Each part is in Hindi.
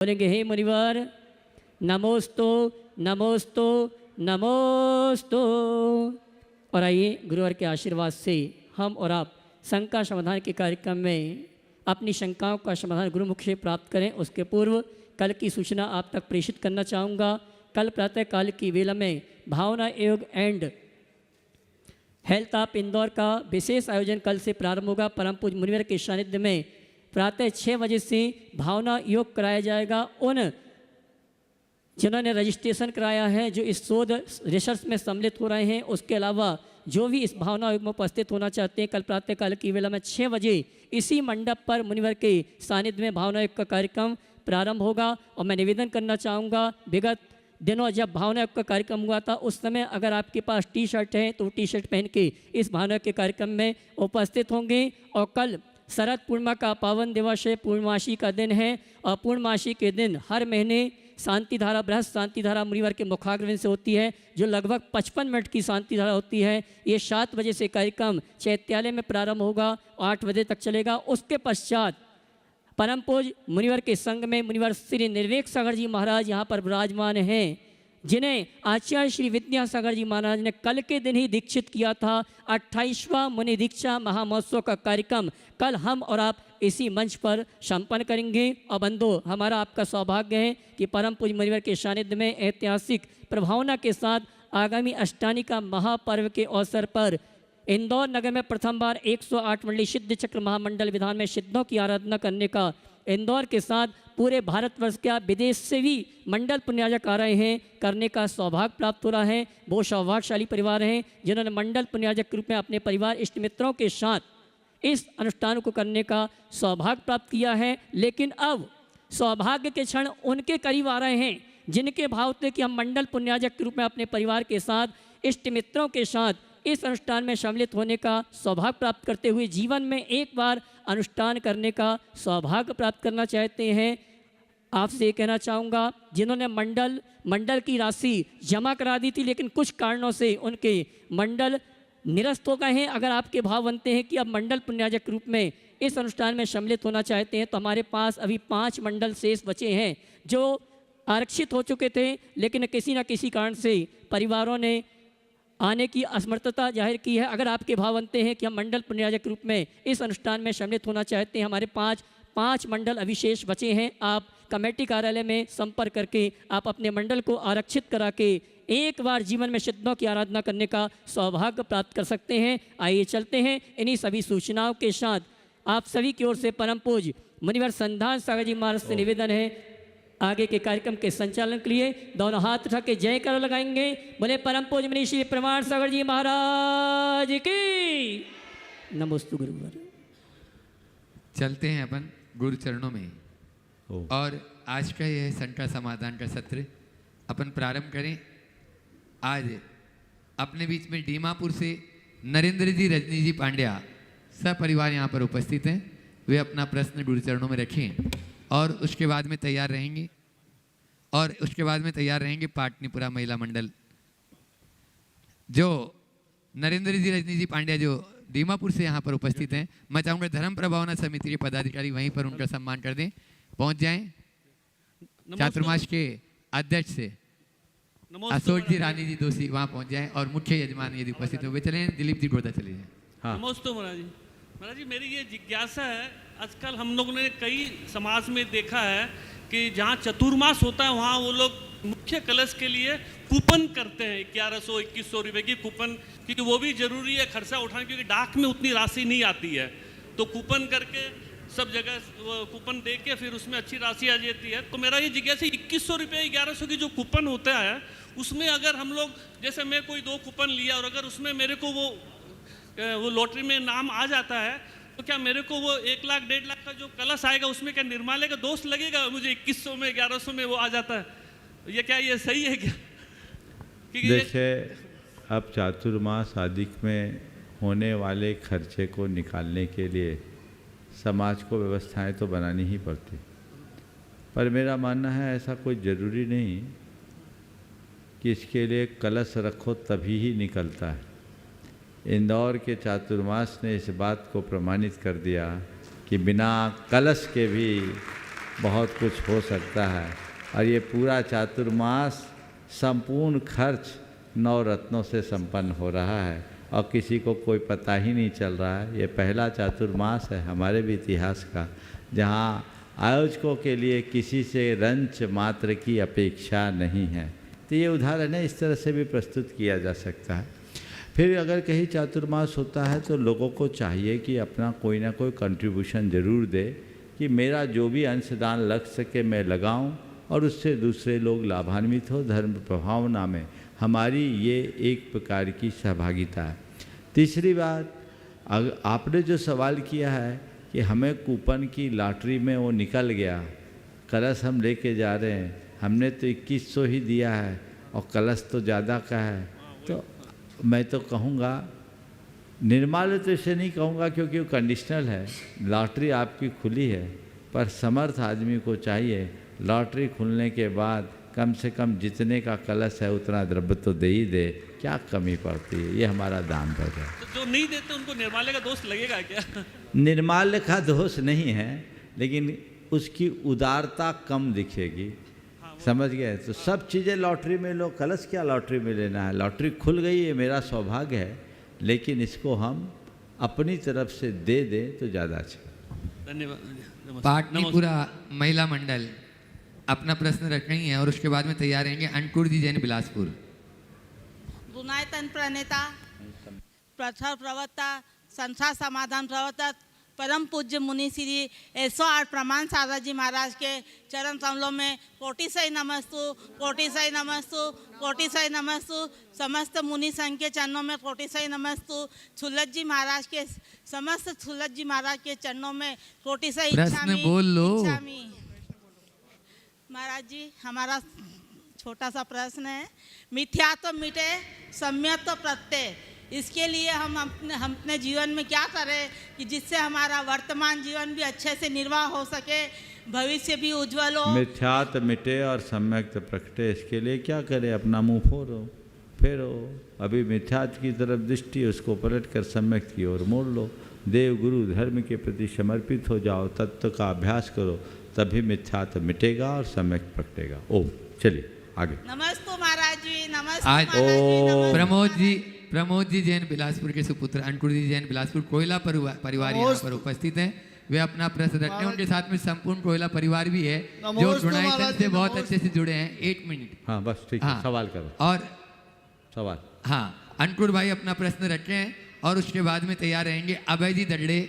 बोलेंगे हे मुनिवर नमोस्तु नमोस्तु नमोस्तु। और आइए गुरुवर के आशीर्वाद से हम और आप शंका समाधान के कार्यक्रम में अपनी शंकाओं का समाधान गुरुमुख से प्राप्त करें। उसके पूर्व कल की सूचना आप तक प्रेषित करना चाहूँगा। कल प्रातःकाल की वेला में भावना योग एंड हेल्थ ऑफ इंदौर का विशेष आयोजन कल से प्रारंभ होगा। परम पूज्य मुनिवर के सानिध्य में प्रातः 6 बजे से भावना योग कराया जाएगा। उन जिन्होंने रजिस्ट्रेशन कराया है, जो इस शोध रिसर्च में सम्मिलित हो रहे हैं, उसके अलावा जो भी इस भावना योग में उपस्थित होना चाहते हैं, कल प्रातःकाल की वेला में 6 बजे इसी मंडप पर मुनिवर के सानिध्य में भावना योग का कार्यक्रम प्रारंभ होगा। और मैं निवेदन करना चाहूँगा, विगत दिनों जब भावना योग का कार्यक्रम हुआ था उस समय अगर आपके पास टी शर्ट है तो टी शर्ट पहन के इस भावना योग के कार्यक्रम में उपस्थित होंगे। और कल शरद पूर्णिमा का पावन दिवस है, पूर्णमासी का दिन है। और पूर्णमासी के दिन हर महीने शांति धारा बृहस्पति शांति धारा मुनिवर के मुखाग्रहण से होती है, जो लगभग 55 मिनट की शांति धारा होती है। ये 7 बजे से कार्यक्रम चैत्यालय में प्रारंभ होगा, 8 बजे तक चलेगा। उसके पश्चात परम पूज्य मुनिवर के संग में मुनिवर श्री निर्वेक सागर जी महाराज यहाँ पर विराजमान हैं, जिन्हें आचार्य श्री विद्यासागर जी महाराज ने कल के दिन ही दीक्षित किया था। 28वां मुनि दीक्षा महामहोत्सव का कार्यक्रम कल हम और आप इसी मंच पर संपन्न करेंगे। और बंधु, हमारा आपका सौभाग्य है कि परम पूज्य मुनिवर के सानिध्य में ऐतिहासिक प्रभावना के साथ आगामी अष्टानी का महापर्व के अवसर पर इंदौर नगर में प्रथम बार 108 मंडली सिद्ध चक्र महामंडल विधान में सिद्धों की आराधना करने का, इंदौर के साथ पूरे भारतवर्ष का विदेश से भी मंडल पुण्याजक आ रहे हैं, करने का सौभाग्य प्राप्त हो रहा है। वो सौभाग्यशाली परिवार हैं जिन्होंने मंडल पुण्याजक के रूप में अपने परिवार इष्ट मित्रों के साथ इस अनुष्ठान को करने का सौभाग्य प्राप्त किया है। लेकिन अब सौभाग्य के क्षण उनके करीब आ रहे हैं जिनके भाव थे कि हम मंडल पुण्याजक के रूप में अपने परिवार के साथ इष्ट मित्रों के साथ इस अनुष्ठान में सम्मिलित होने का सौभाग्य प्राप्त करते हुए जीवन में एक बार अनुष्ठान करने का सौभाग्य प्राप्त करना चाहते हैं। आपसे ये कहना चाहूँगा, जिन्होंने मंडल की राशि जमा करा दी थी लेकिन कुछ कारणों से उनके मंडल निरस्त हो गए हैं, अगर आपके भाव बनते हैं कि अब मंडल पुण्याजक के रूप में इस अनुष्ठान में सम्मिलित होना चाहते हैं, तो हमारे पास अभी 5 मंडल शेष बचे हैं जो आरक्षित हो चुके थे, लेकिन किसी न किसी कारण से परिवारों ने आने की असमर्थता जाहिर की है। अगर आपके भाव बनते हैं कि हम मंडल पुण्याजक के रूप में इस अनुष्ठान में सम्मिलित होना चाहते हैं, हमारे 5 मंडल अविशेष बचे हैं। आप कमेटी कार्यालय में संपर्क करके आप अपने मंडल को आरक्षित करा के एक बार जीवन में सिद्धों की आराधना करने का सौभाग्य प्राप्त कर सकते हैं। आइए चलते हैं। इन्हीं सभी सूचनाओं के साथ आप सभी की ओर से परम पूज्य मुनिवर संधान सागर जी महाराज से निवेदन है, आगे के कार्यक्रम के संचालन के लिए दोनों हाथ उठा के जय कर लगाएंगे। बोले परम पूज्य मुनि श्री प्रमाण सागर जी महाराज की नमोस्तु गुरुवर। चलते हैं अपन गुरु चरणों में और आज का यह शंका समाधान का सत्र अपन प्रारंभ करें। आज अपने बीच में दीमापुर से नरेंद्र जी रजनी जी पांड्या सपरिवार यहाँ पर उपस्थित हैं। वे अपना प्रश्न गुरु चरणों में रखें और उसके बाद में तैयार रहेंगे पाटनीपुरा महिला मंडल। जो नरेंद्र जी रजनी जी पांड्या जो दीमापुर से यहाँ पर उपस्थित हैं, मैं चाहूँगा धर्म प्रभावना समिति के पदाधिकारी वहीं पर उनका सम्मान कर दें, पहुँच जाएं। चातुर्मास के अध्यक्ष से अशोक जी रानी जी दोषी वहाँ पहुँच जाएं और मुख्य यजमान यदि उपस्थित हो वे चले, दिलीप जी गोदा चले जाएं। हाँ नमस्ते महाराज जी, मेरी ये जिज्ञासा है, आजकल हम लोगों ने कई समाज में देखा है कि जहाँ चतुर्मास होता है वहाँ वो लोग मुख्य कलश के लिए कूपन करते हैं, 1100-2100 रुपये की कूपन, क्योंकि वो भी जरूरी है खर्चा उठाना, क्योंकि डाक में उतनी राशि नहीं आती है, तो कूपन करके सब जगह वो कूपन दे के फिर उसमें अच्छी राशि आ जाती है। तो मेरा ये जिज्ञासा 2100 रुपये 1100 की जो कूपन होता है उसमें अगर हम लोग, जैसे मैं कोई 2 कूपन लिया और अगर उसमें मेरे को वो लॉटरी में नाम आ जाता है, तो क्या मेरे को वो 1 लाख 1.5 लाख का जो कलश आएगा उसमें क्या निर्मालय का दोष लगेगा? मुझे 2100 में 1100 में वो आ जाता है, ये क्या ये सही है क्या? देखिए, अब चातुर्मास आदिक में होने वाले खर्चे को निकालने के लिए समाज को व्यवस्थाएं तो बनानी ही पड़ती, पर मेरा मानना है ऐसा कोई ज़रूरी नहीं कि इसके लिए कलश रखो तभी ही निकलता है। इंदौर के चातुर्मास ने इस बात को प्रमाणित कर दिया कि बिना कलश के भी बहुत कुछ हो सकता है। और ये पूरा चातुर्मास संपूर्ण खर्च 9 रत्नों से संपन्न हो रहा है और किसी को कोई पता ही नहीं चल रहा है। ये पहला चातुर्मास है हमारे भी इतिहास का जहाँ आयोजकों के लिए किसी से रंच मात्र की अपेक्षा नहीं है। तो ये उदाहरण है, इस तरह से भी प्रस्तुत किया जा सकता है। फिर अगर कहीं चातुर्मास होता है तो लोगों को चाहिए कि अपना कोई ना कोई कंट्रीब्यूशन ज़रूर दे कि मेरा जो भी अंशदान लग सके मैं लगाऊं और उससे दूसरे लोग लाभान्वित हो। धर्म प्रभावना में हमारी ये एक प्रकार की सहभागिता है। तीसरी बात, आपने जो सवाल किया है कि हमें कूपन की लॉटरी में वो निकल गया, कलश हम लेके जा रहे हैं, हमने तो 2100 ही दिया है और कलश तो ज़्यादा का है, तो मैं तो कहूँगा निर्माल्य तो इसे नहीं कहूँगा क्योंकि वो कंडीशनल है। लॉटरी आपकी खुली है, पर समर्थ आदमी को चाहिए लॉटरी खुलने के बाद कम से कम जितने का कलश है उतना द्रव्य तो दे ही दे, क्या कमी पड़ती है। ये हमारा दान है। तो जो नहीं देते उनको निर्माल्य का दोष लगेगा क्या? निर्माल्य का दोष नहीं है, लेकिन उसकी उदारता कम दिखेगी। समझ गए? तो सब चीज़ें लॉटरी में लो, कलश क्या लॉटरी में लेना है। लॉटरी खुल गई है, मेरा सौभाग्य है, लेकिन इसको हम अपनी तरफ से दे दें तो ज़्यादा अच्छा। धन्यवाद। पाटलिपुरा महिला मंडल अपना प्रश्न रख रही हैं और उसके बाद में तैयार रहेंगे अंकुर जी जैन बिलासपुर। गुणायतन प्रणेता, प्रथम प्रवक्ता, संसार समाधान प्रवर्तक, परम पूज्य मुनि श्री 108 प्रमाण सारदा जी महाराज के चरण कमलों में कोटि सही नमस्तु, कोटि सही नमस्तु, कोटि सही नमस्तु। समस्त मुनि संघ के चरणों में कोटि सही नमस्तु। छुल्लत जी महाराज के समस्त छुल्लत जी महाराज के चरणों में कोटि सही प्रश्न बोल लो। महाराज जी, हमारा छोटा सा प्रश्न है, मिथ्या तो मिटे, सम्यक तो प्रत्यय, इसके लिए हम अपने जीवन में क्या करें कि जिससे हमारा वर्तमान जीवन भी अच्छे से निर्वाह हो सके, भविष्य भी उज्जवल हो। मिथ्यात मिटे और सम्यक प्रकटे, इसके लिए क्या करें? अपना मुंह फेरो। अभी मिथ्यात की तरफ दृष्टि, उसको पलट कर सम्यक की ओर मोड़ लो। देव गुरु धर्म के प्रति समर्पित हो जाओ, तत्व का अभ्यास करो, तभी मिथ्यात मिटेगा और सम्यक प्रकटेगा। ओम। चलिए आगे। नमस्ते महाराज जी, नमस्ते आज महाराज जी, नमस्ते। प्रमोद जी जैन बिलासपुर के सुपुत्र अंकुर जी जैन बिलासपुर कोयला परिवार यहाँ पर उपस्थित हैं। वे अपना प्रश्न रखते हैं, उनके साथ में संपूर्ण कोयला परिवार भी है जो गुणायतन से बहुत अच्छे से जुड़े हैं। 1 मिनट। हाँ बस ठीक है, सवाल करो। और सवाल, हाँ, अंकुर भाई अपना प्रश्न रखे हैं और उसके बाद में तैयार रहेंगे अभय जी दड़े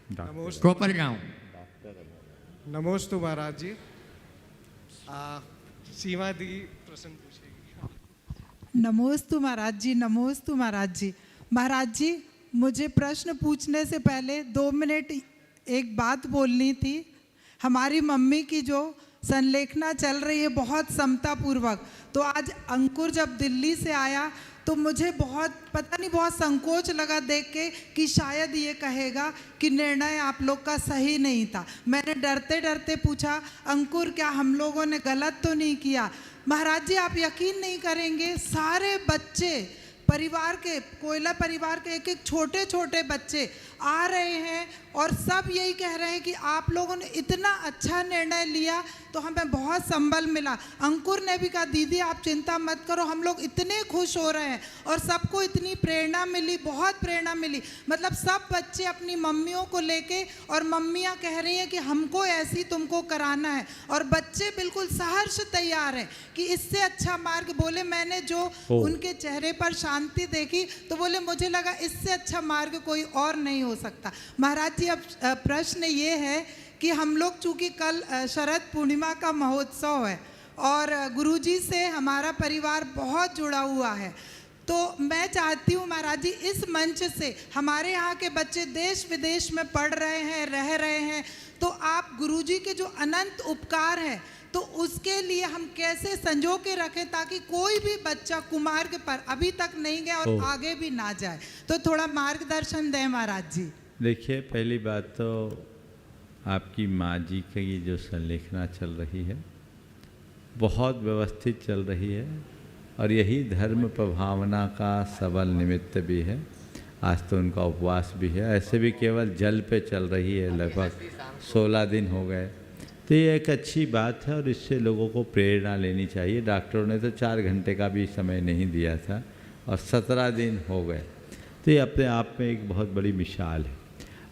कोपर गाँव। नमोस्तु महाराज जी। सीमा दी प्रश्न पूछेगी। नमोस्तु महाराज जी, नमोस्तु महाराज जी। महाराज जी, मुझे प्रश्न पूछने से पहले 2 मिनट एक बात बोलनी थी। हमारी मम्मी की जो संलेखना चल रही है बहुत समतापूर्वक, तो आज अंकुर जब दिल्ली से आया तो मुझे बहुत पता नहीं बहुत संकोच लगा देख के कि शायद ये कहेगा कि निर्णय आप लोग का सही नहीं था। मैंने डरते डरते पूछा, अंकुर क्या हम लोगों ने गलत तो नहीं किया? महाराज जी, आप यकीन नहीं करेंगे, सारे बच्चे परिवार के, कोयला परिवार के एक छोटे छोटे बच्चे आ रहे हैं और सब यही कह रहे हैं कि आप लोगों ने इतना अच्छा निर्णय लिया तो हमें बहुत संबल मिला। अंकुर ने भी कहा, दीदी आप चिंता मत करो, हम लोग इतने खुश हो रहे हैं और सबको इतनी प्रेरणा मिली, बहुत प्रेरणा मिली। मतलब सब बच्चे अपनी मम्मियों को लेके, और मम्मियाँ कह रही हैं कि हमको ऐसी तुमको कराना है, और बच्चे बिल्कुल सहर्ष तैयार हैं कि इससे अच्छा मार्ग, बोले मैंने जो उनके चेहरे पर शांति देखी तो बोले मुझे लगा इससे अच्छा मार्ग कोई और नहीं हो सकता। महाराज जी, अब प्रश्न ये है कि हम लोग चूँकि कल शरद पूर्णिमा का महोत्सव है और गुरुजी से हमारा परिवार बहुत जुड़ा हुआ है, तो मैं चाहती हूँ महाराज जी इस मंच से हमारे यहाँ के बच्चे देश विदेश में पढ़ रहे हैं, रह रहे हैं, तो आप गुरुजी के जो अनंत उपकार है तो उसके लिए हम कैसे संजो के रखें ताकि कोई भी बच्चा कुमार्ग पर अभी तक नहीं गया और आगे भी ना जाए, तो थोड़ा मार्गदर्शन दें महाराज जी। देखिए, पहली बात तो आपकी माँ जी की जो संलेखना चल रही है बहुत व्यवस्थित चल रही है और यही धर्म प्रभावना का सबल निमित्त भी है। आज तो उनका उपवास भी है, ऐसे भी केवल जल पे चल रही है, लगभग 16 दिन हो गए। तो ये एक अच्छी बात है और इससे लोगों को प्रेरणा लेनी चाहिए। डॉक्टरों ने तो 4 घंटे का भी समय नहीं दिया था और 17 दिन हो गए, तो ये अपने आप में एक बहुत बड़ी मिसाल है।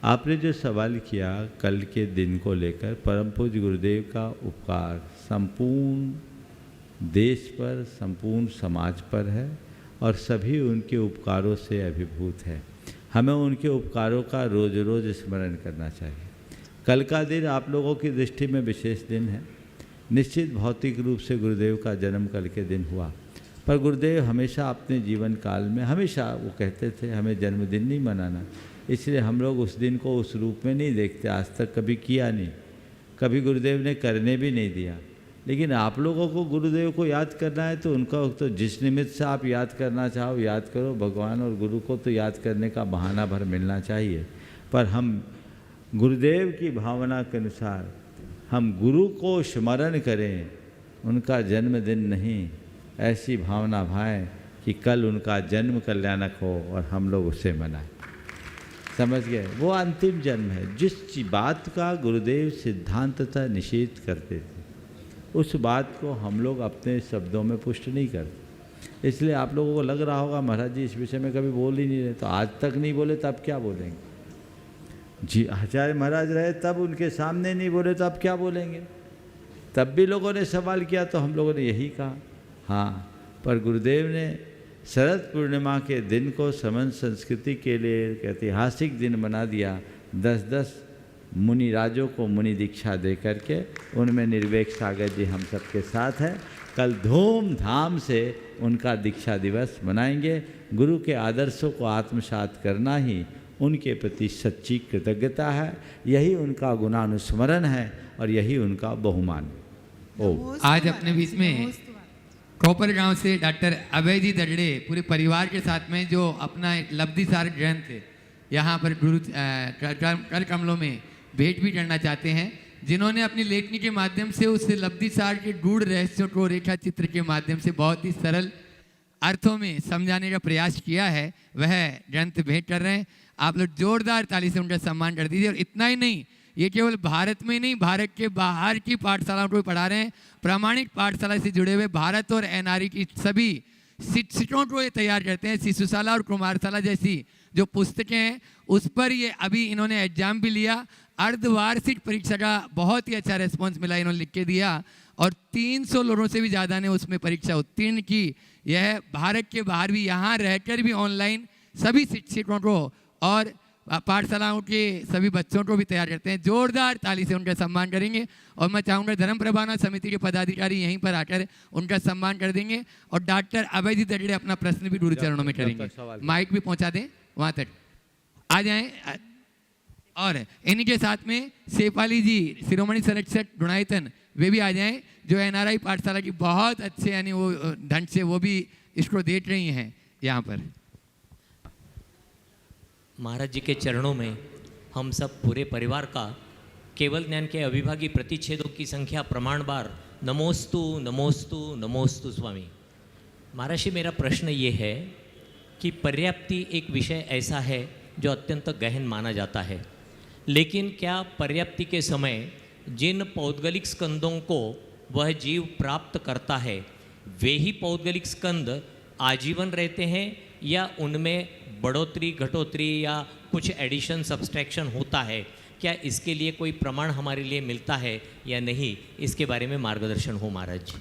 आपने जो सवाल किया कल के दिन को लेकर, परम पूज्य गुरुदेव का उपकार संपूर्ण देश पर, संपूर्ण समाज पर है और सभी उनके उपकारों से अभिभूत है। हमें उनके उपकारों का रोज़ रोज़ स्मरण करना चाहिए। कल का दिन आप लोगों की दृष्टि में विशेष दिन है। निश्चित भौतिक रूप से गुरुदेव का जन्म कल के दिन हुआ, पर गुरुदेव हमेशा अपने जीवन काल में हमेशा वो कहते थे हमें जन्मदिन नहीं मनाना, इसलिए हम लोग उस दिन को उस रूप में नहीं देखते, आज तक कभी किया नहीं, कभी गुरुदेव ने करने भी नहीं दिया। लेकिन आप लोगों को गुरुदेव को याद करना है तो उनका तो जिस निमित्त से आप याद करना चाहो याद करो। भगवान और गुरु को तो याद करने का बहाना भर मिलना चाहिए, पर हम गुरुदेव की भावना के अनुसार हम गुरु को स्मरण करें, उनका जन्मदिन नहीं, ऐसी भावना भाएं कि कल उनका जन्म कल्याणक हो और हम लोग उसे मनाएं। समझ गए? वो अंतिम जन्म है। जिस बात का गुरुदेव सिद्धांततः निषेध करते थे उस बात को हम लोग अपने शब्दों में पुष्ट नहीं करते। इसलिए आप लोगों को लग रहा होगा महाराज जी इस विषय में कभी बोल ही नहीं रहे, तो आज तक नहीं बोले तब क्या बोलेंगे जी? आचार्य महाराज रहे तब उनके सामने नहीं बोले तो अब क्या बोलेंगे? तब भी लोगों ने सवाल किया तो हम लोगों ने यही कहा। हाँ, पर गुरुदेव ने शरद पूर्णिमा के दिन को समन संस्कृति के लिए एक ऐतिहासिक दिन बना दिया। 10-10 मुनिराजों को मुनि दीक्षा दे करके, उनमें निर्वेक सागर जी हम सबके साथ हैं। कल धूमधाम से उनका दीक्षा दिवस मनाएंगे। गुरु के आदर्शों को आत्मसात करना ही उनके प्रति सच्ची कृतज्ञता है, यही उनका गुणानुस्मरण है और यही उनका बहुमान। ओ आज अपने बीच में कोपर गांव से डॉक्टर अभय जी दगड़े पूरे परिवार के साथ में जो अपना एक लब्धिसार ग्रंथ यहाँ पर गुरु कर कमलों में भेंट भी करना चाहते हैं, जिन्होंने अपनी लेखनी के माध्यम से उस लब्धिसार के गूढ़ रहस्यों को रेखा चित्र के माध्यम से बहुत ही सरल अर्थों में समझाने का प्रयास किया है, वह ग्रंथ भेंट कर रहे हैं। आप लोग जोरदार ताली से उनका सम्मान कर दीजिए। और इतना ही नहीं, ये केवल भारत में नहीं, भारत के बाहर की पाठशालाओं को भी पढ़ा रहे हैं। प्रामाणिक पाठशाला से जुड़े हुए भारत और एनआरई की सभी शिक्षकों को ये तैयार करते हैं। शिशुशाला और कुमारशाला जैसी जो पुस्तकें हैं उस पर ये अभी इन्होंने एग्जाम भी लिया। अर्धवार्षिक परीक्षा का बहुत ही अच्छा रिस्पॉन्स मिला, इन्होंने लिख के दिया और 300 लोगों से भी ज़्यादा ने उसमें परीक्षा उत्तीर्ण की। यह भारत के बाहर भी, यहाँ रहकर भी ऑनलाइन सभी शिक्षकों को और पाठशालाओं के सभी बच्चों को भी तैयार करते हैं। जोरदार ताली से उनका सम्मान करेंगे। और मैं चाहूँगा धर्म प्रभावना समिति के पदाधिकारी यहीं पर आकर उनका सम्मान कर देंगे और डॉक्टर अभय जी दगड़े अपना प्रश्न भी गुरु चरणों में करेंगे। माइक भी पहुँचा दें, वहाँ तक आ जाएं। और इन्हीं के साथ में शेफाली जी शिरोमणि संरक्षक गुणायतन वे भी आ जाएं, जो एनआरआई पाठशाला की बहुत अच्छे यानी वो ढंग से वो भी इसको देख रही हैं यहाँ पर। महाराज जी के चरणों में हम सब पूरे परिवार का केवल ज्ञान के अविभागी प्रतिच्छेदों की संख्या प्रमाण बार नमोस्तु नमोस्तु नमोस्तु स्वामी। महाराज जी, मेरा प्रश्न ये है कि पर्याप्ति एक विषय ऐसा है जो अत्यंत गहन माना जाता है, लेकिन क्या पर्याप्ति के समय जिन पौद्गलिक स्कंदों को वह जीव प्राप्त करता है वे ही पौद्गलिक स्कंद आजीवन रहते हैं या उनमें बढ़ोतरी घटोतरी या कुछ एडिशन सब्सट्रैक्शन होता है? क्या इसके लिए कोई प्रमाण हमारे लिए मिलता है या नहीं? इसके बारे में मार्गदर्शन हो महाराज जी।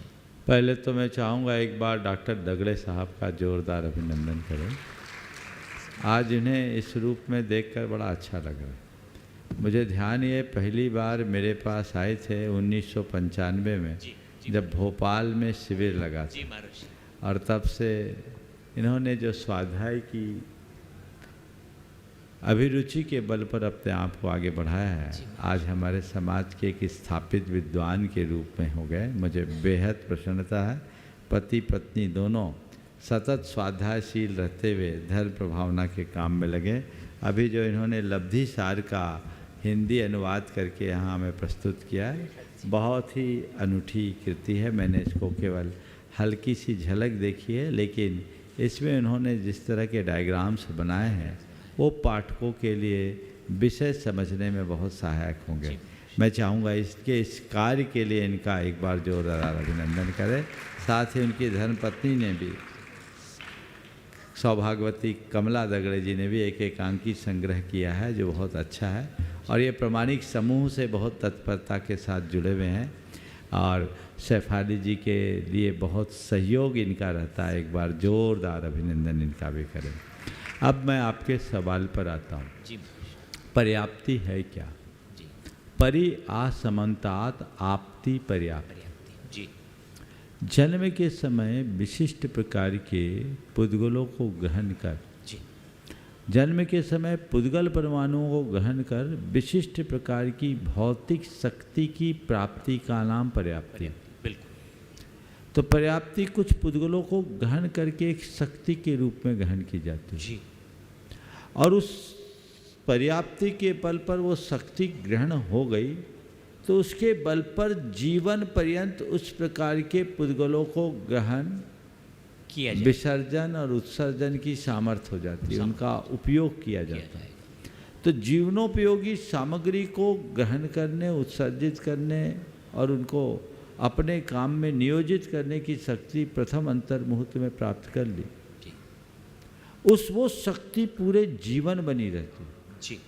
पहले तो मैं चाहूँगा एक बार डॉक्टर दगड़े साहब का जोरदार अभिनंदन करें। आज इन्हें इस रूप में देखकर बड़ा अच्छा लग रहा है। मुझे ध्यान ये पहली बार मेरे पास आए थे 1995 में, जब भोपाल में शिविर लगा था, और तब से इन्होंने जो स्वाध्याय की अभिरुचि के बल पर अपने आप को आगे बढ़ाया है, आज हमारे समाज के एक स्थापित विद्वान के रूप में हो गए। मुझे बेहद प्रसन्नता है। पति पत्नी दोनों सतत स्वाध्यायशील रहते हुए धर्म प्रभावना के काम में लगे। अभी जो इन्होंने लब्धिसार का हिंदी अनुवाद करके यहाँ हमें प्रस्तुत किया है, बहुत ही अनूठी कृति है। मैंने इसको केवल हल्की सी झलक देखी है, लेकिन इसमें उन्होंने जिस तरह के डायग्राम्स बनाए हैं वो पाठकों के लिए विषय समझने में बहुत सहायक होंगे। मैं चाहूँगा इसके इस कार्य के लिए इनका एक बार जोरदार अभिनंदन करें। साथ ही उनकी धर्मपत्नी ने भी, सौभाग्यवती कमला दगड़े जी ने भी एक एकांकी संग्रह किया है जो बहुत अच्छा है, और ये प्रामाणिक समूह से बहुत तत्परता के साथ जुड़े हुए हैं और सैफाली जी के लिए बहुत सहयोग इनका रहता है। एक बार जोरदार अभिनंदन इनका भी करें। अब मैं आपके सवाल पर आता हूँ। जी पर्याप्ति है क्या? जी परि आसमंतात आपति पर्याप्ति। जी जन्म के समय विशिष्ट प्रकार के पुद्गलों को ग्रहण कर, जी जन्म के समय पुद्गल परमाणुओं को ग्रहण कर विशिष्ट प्रकार की भौतिक शक्ति की प्राप्ति का नाम पर्याप्ति है। बिल्कुल। तो पर्याप्ति कुछ पुद्गलों को ग्रहण करके एक शक्ति के रूप में ग्रहण की जाती है जी। और उस पर्याप्ति के बल पर वो शक्ति ग्रहण हो गई तो उसके बल पर जीवन पर्यंत उस प्रकार के पुद्गलों को ग्रहण किया जाए, विसर्जन और उत्सर्जन की सामर्थ्य हो जाती है, उनका उपयोग किया जाता है। तो जीवनोपयोगी सामग्री को ग्रहण करने, उत्सर्जित करने और उनको अपने काम में नियोजित करने की शक्ति प्रथम अंतर्मुहूर्त में प्राप्त कर ली। जी उस वो शक्ति पूरे जीवन बनी रहती है। जी।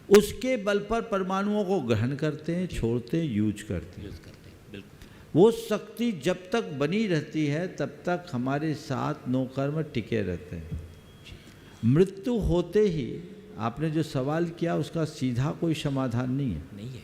उसके बल पर परमाणुओं को ग्रहण करते हैं, छोड़ते हैं, यूज करते हैं। यूज करते हैं, बिल्कुल। वो शक्ति जब तक बनी रहती है तब तक हमारे साथ नौकर्म टिके रहते हैं। मृत्यु होते ही आपने जो सवाल किया उसका सीधा कोई समाधान नहीं है, नहीं है,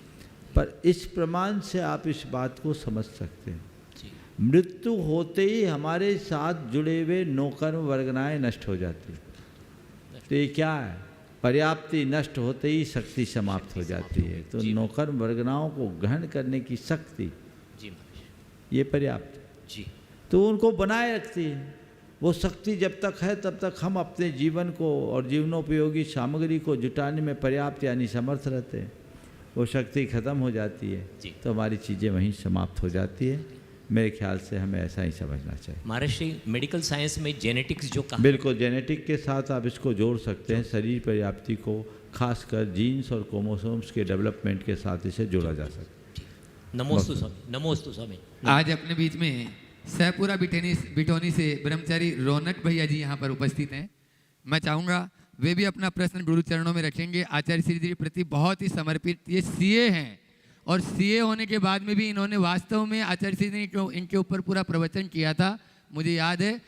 पर इस प्रमाण से आप इस बात को समझ सकते हैं। जी मृत्यु होते ही हमारे साथ जुड़े हुए नौकर्म वर्गनाएं नष्ट हो जाती है। तो ये क्या है? पर्याप्ति नष्ट होते ही शक्ति समाप्त हो जाती है। तो नौकर्म वर्गनाओं को ग्रहण करने की शक्ति, जी महाराज, ये पर्याप्त, जी तो उनको बनाए रखती है। वो शक्ति जब तक है तब तक हम अपने जीवन को और जीवनोपयोगी सामग्री को जुटाने में पर्याप्त यानी समर्थ रहते हैं। वो शक्ति खत्म हो जाती है जी। तो हमारी चीज़ें वहीं समाप्त हो जाती है। मेरे ख्याल से हमें ऐसा ही समझना चाहिए। महर्षि मेडिकल साइंस में जेनेटिक्स जो कहा, बिल्कुल, जेनेटिक के साथ आप इसको जोड़ सकते हैं। शरीर पर्याप्ति को खासकर जीन्स और क्रोमोसोम्स के डेवलपमेंट के साथ इसे जोड़ा जा सकता है। नमोस्तु स्वामी, नमोस्तु स्वामी। आज अपने बीच में सहपुरा बिटोनी से ब्रह्मचारी रौनक भैया जी यहाँ पर उपस्थित हैं। मैं चाहूँगा वे भी अपना प्रश्न गुरु चरणों में रखेंगे। आचार्य श्री जी के प्रति बहुत ही समर्पित ये सीए हैं और सीए होने के बाद में भी इन्होंने वास्तव में आचार्य श्री जी ने इनके ऊपर पूरा प्रवचन किया था। मुझे याद है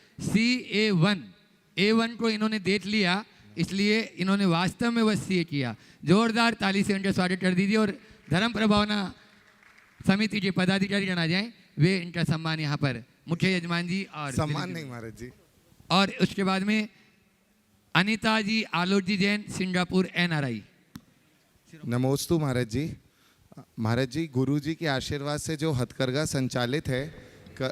A1 को इन्होंने देख लिया, इसलिए इन्होंने वास्तव में वह सीए किया। जोरदार ताली से उनका स्वागत कर दीजिए और धर्म प्रभावना समिति के पदाधिकारी जन आ जाएं, वे इनका सम्मान यहाँ पर मुख्य यजमान जी और सम्मान नहीं महाराज जी। और उसके बाद में अनीता जी आलोक जी जैन सिंगापुर NRI। नमोस्तु महाराज जी। महाराज जी, गुरु जी के आशीर्वाद से जो हथकरघा संचालित है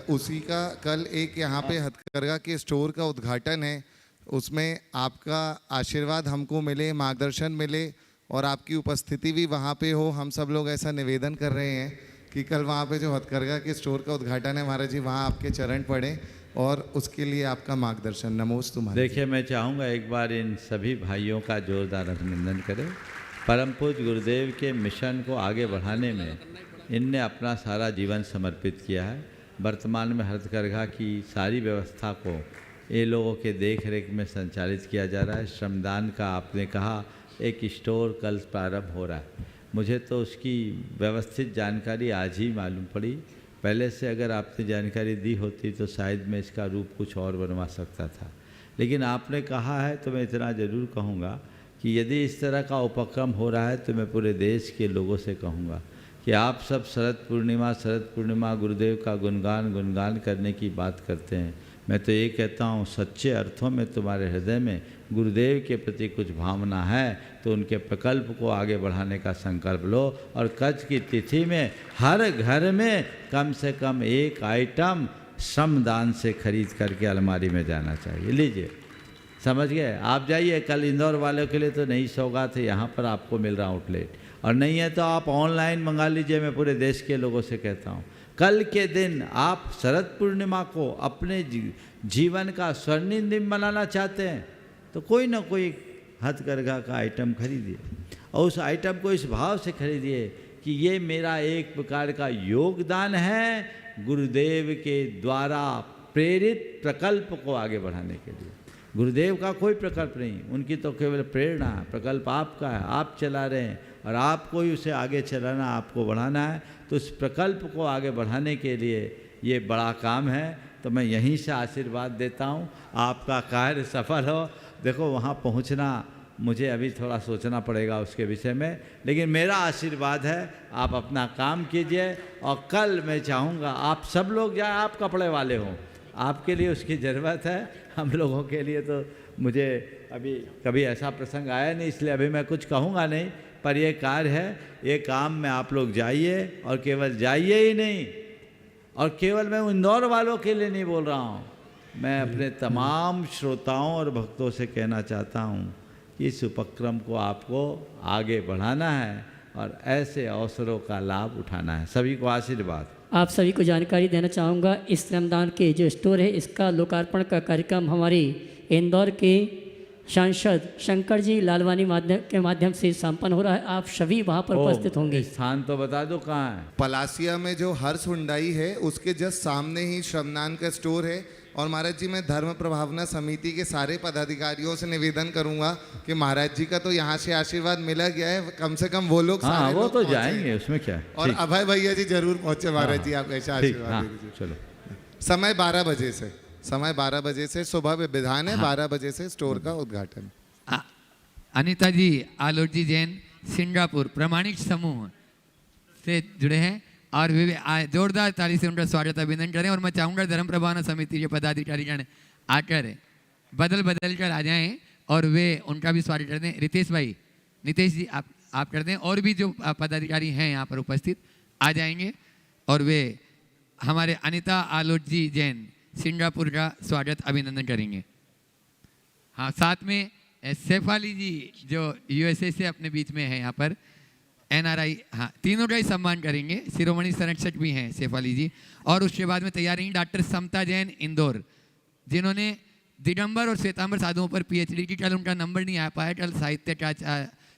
उसी का कल एक यहाँ पे हथकरघा के स्टोर का उद्घाटन है। उसमें आपका आशीर्वाद हमको मिले, मार्गदर्शन मिले और आपकी उपस्थिति भी वहाँ पे हो। हम सब लोग ऐसा निवेदन कर रहे हैं कि कल वहाँ पे जो हथकरघा के स्टोर का उद्घाटन है महाराज जी, वहाँ आपके चरण पड़े और उसके लिए आपका मार्गदर्शन। नमोस्तु महाराज। देखिए, मैं चाहूँगा एक बार इन सभी भाइयों का जोरदार अभिनंदन करें। परम पूज्य गुरुदेव के मिशन को आगे बढ़ाने में इनने अपना सारा जीवन समर्पित किया है। वर्तमान में हथकरघा की सारी व्यवस्था को ये लोगों के देख रेख में संचालित किया जा रहा है। श्रमदान का आपने कहा एक स्टोर कल प्रारंभ हो रहा है। मुझे तो उसकी व्यवस्थित जानकारी आज ही मालूम पड़ी। पहले से अगर आपने जानकारी दी होती तो शायद मैं इसका रूप कुछ और बनवा सकता था, लेकिन आपने कहा है तो मैं इतना ज़रूर कहूँगा कि यदि इस तरह का उपक्रम हो रहा है तो मैं पूरे देश के लोगों से कहूँगा कि आप सब शरद पूर्णिमा गुरुदेव का गुणगान करने की बात करते हैं। मैं तो ये कहता हूँ सच्चे अर्थों में तुम्हारे हृदय में गुरुदेव के प्रति कुछ भावना है तो उनके प्रकल्प को आगे बढ़ाने का संकल्प लो और कच्छ की तिथि में हर घर में कम से कम एक आइटम श्रमदान से खरीद करके अलमारी में जाना चाहिए। लीजिए, समझ गए? आप जाइए, कल इंदौर वालों के लिए तो नई सौगात है, यहाँ पर आपको मिल रहा आउटलेट, और नहीं है तो आप ऑनलाइन मंगा लीजिए। मैं पूरे देश के लोगों से कहता हूँ कल के दिन आप शरद पूर्णिमा को अपने जीवन का स्वर्णिम दिन बनाना चाहते हैं तो कोई ना कोई हथकरघा का आइटम खरीदिए और उस आइटम को इस भाव से खरीदिए कि ये मेरा एक प्रकार का योगदान है गुरुदेव के द्वारा प्रेरित प्रकल्प को आगे बढ़ाने के लिए। गुरुदेव का कोई प्रकल्प नहीं, उनकी तो केवल प्रेरणा है, प्रकल्प आपका है, आप चला रहे हैं और आपको ही उसे आगे चलाना, आपको बढ़ाना है। तो उस प्रकल्प को आगे बढ़ाने के लिए ये बड़ा काम है। तो मैं यहीं से आशीर्वाद देता हूँ, आपका कार्य सफल हो। देखो वहाँ पहुँचना मुझे अभी थोड़ा सोचना पड़ेगा उसके विषय में, लेकिन मेरा आशीर्वाद है आप अपना काम कीजिए। और कल मैं चाहूँगा आप सब लोग जाए, आप कपड़े वाले हों, आपके लिए उसकी ज़रूरत है, हम लोगों के लिए तो मुझे अभी कभी ऐसा प्रसंग आया नहीं, इसलिए अभी मैं कुछ कहूँगा नहीं। पर ये कार्य है, ये काम में आप लोग जाइए और केवल जाइए ही नहीं, और केवल मैं इंदौर वालों के लिए नहीं बोल रहा हूँ, मैं अपने तमाम श्रोताओं और भक्तों से कहना चाहता हूँ कि इस उपक्रम को आपको आगे बढ़ाना है और ऐसे अवसरों का लाभ उठाना है। सभी को आशीर्वाद। आप सभी को जानकारी देना चाहूँगा, इस श्रमदान के जो स्टोर है इसका लोकार्पण का कार्यक्रम हमारे इंदौर के सांसद शंकर जी लालवानी के माध्यम से संपन्न हो रहा है। आप सभी वहाँ पर उपस्थित होंगे। स्थान तो बता दो कहाँ है। पलासिया में जो हर्ष हुंडाई है उसके जस्ट सामने ही श्रमदान का स्टोर है। और महाराज जी, मैं धर्म प्रभावना समिति के सारे पदाधिकारियों से निवेदन करूंगा कि महाराज जी का तो यहाँ से आशीर्वाद मिला गया है, कम से कम वो लोग हाँ, सारे वो लोग तो पहुंचे। जाएंगे, उसमें क्या है। और अभय भैया जी जरूर पहुंचे। महाराज जी आप ऐसा आशीर्वाद दे दीजिए। चलो समय 12 बजे से, समय 12 बजे से सुबह में विधान है, 12 बजे से स्टोर का उद्घाटन। अनीता जी आलोक जी जैन सिंगापुर प्रामाणिक समूह से जुड़े हैं और वे जोरदार ताली से उनका स्वागत अभिनंदन करें। और मैं चाहूँगा धर्म प्रभावना समिति के पदाधिकारीगण आकर बदल कर आ जाएं और वे उनका भी स्वागत कर दें। रितेश भाई, नितेश जी आप कर दें, और भी जो पदाधिकारी हैं यहाँ पर उपस्थित आ जाएंगे और वे हमारे अनीता आलोक जी जैन सिंगापुर का स्वागत अभिनंदन करेंगे। हाँ, साथ में सैफाली जी जो यूएसए से अपने बीच में है यहाँ पर एनआरआई, हाँ, तीनों का ही सम्मान करेंगे। शिरोमणि संरक्षक भी हैं सैफाली जी। और उसके बाद में तैयार हैं डॉक्टर समता जैन इंदौर, जिन्होंने दिगंबर और श्वेतांबर साधुओं पर पीएचडी की। कल उनका नंबर नहीं आ पाया, कल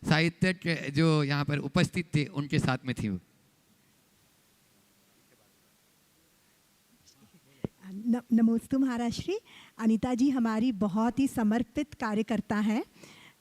साहित्य जो यहाँ पर उपस्थित थे उनके साथ में थी वो। नमोस्तु महाराज श्री। अनीता जी हमारी बहुत ही समर्पित कार्यकर्ता हैं।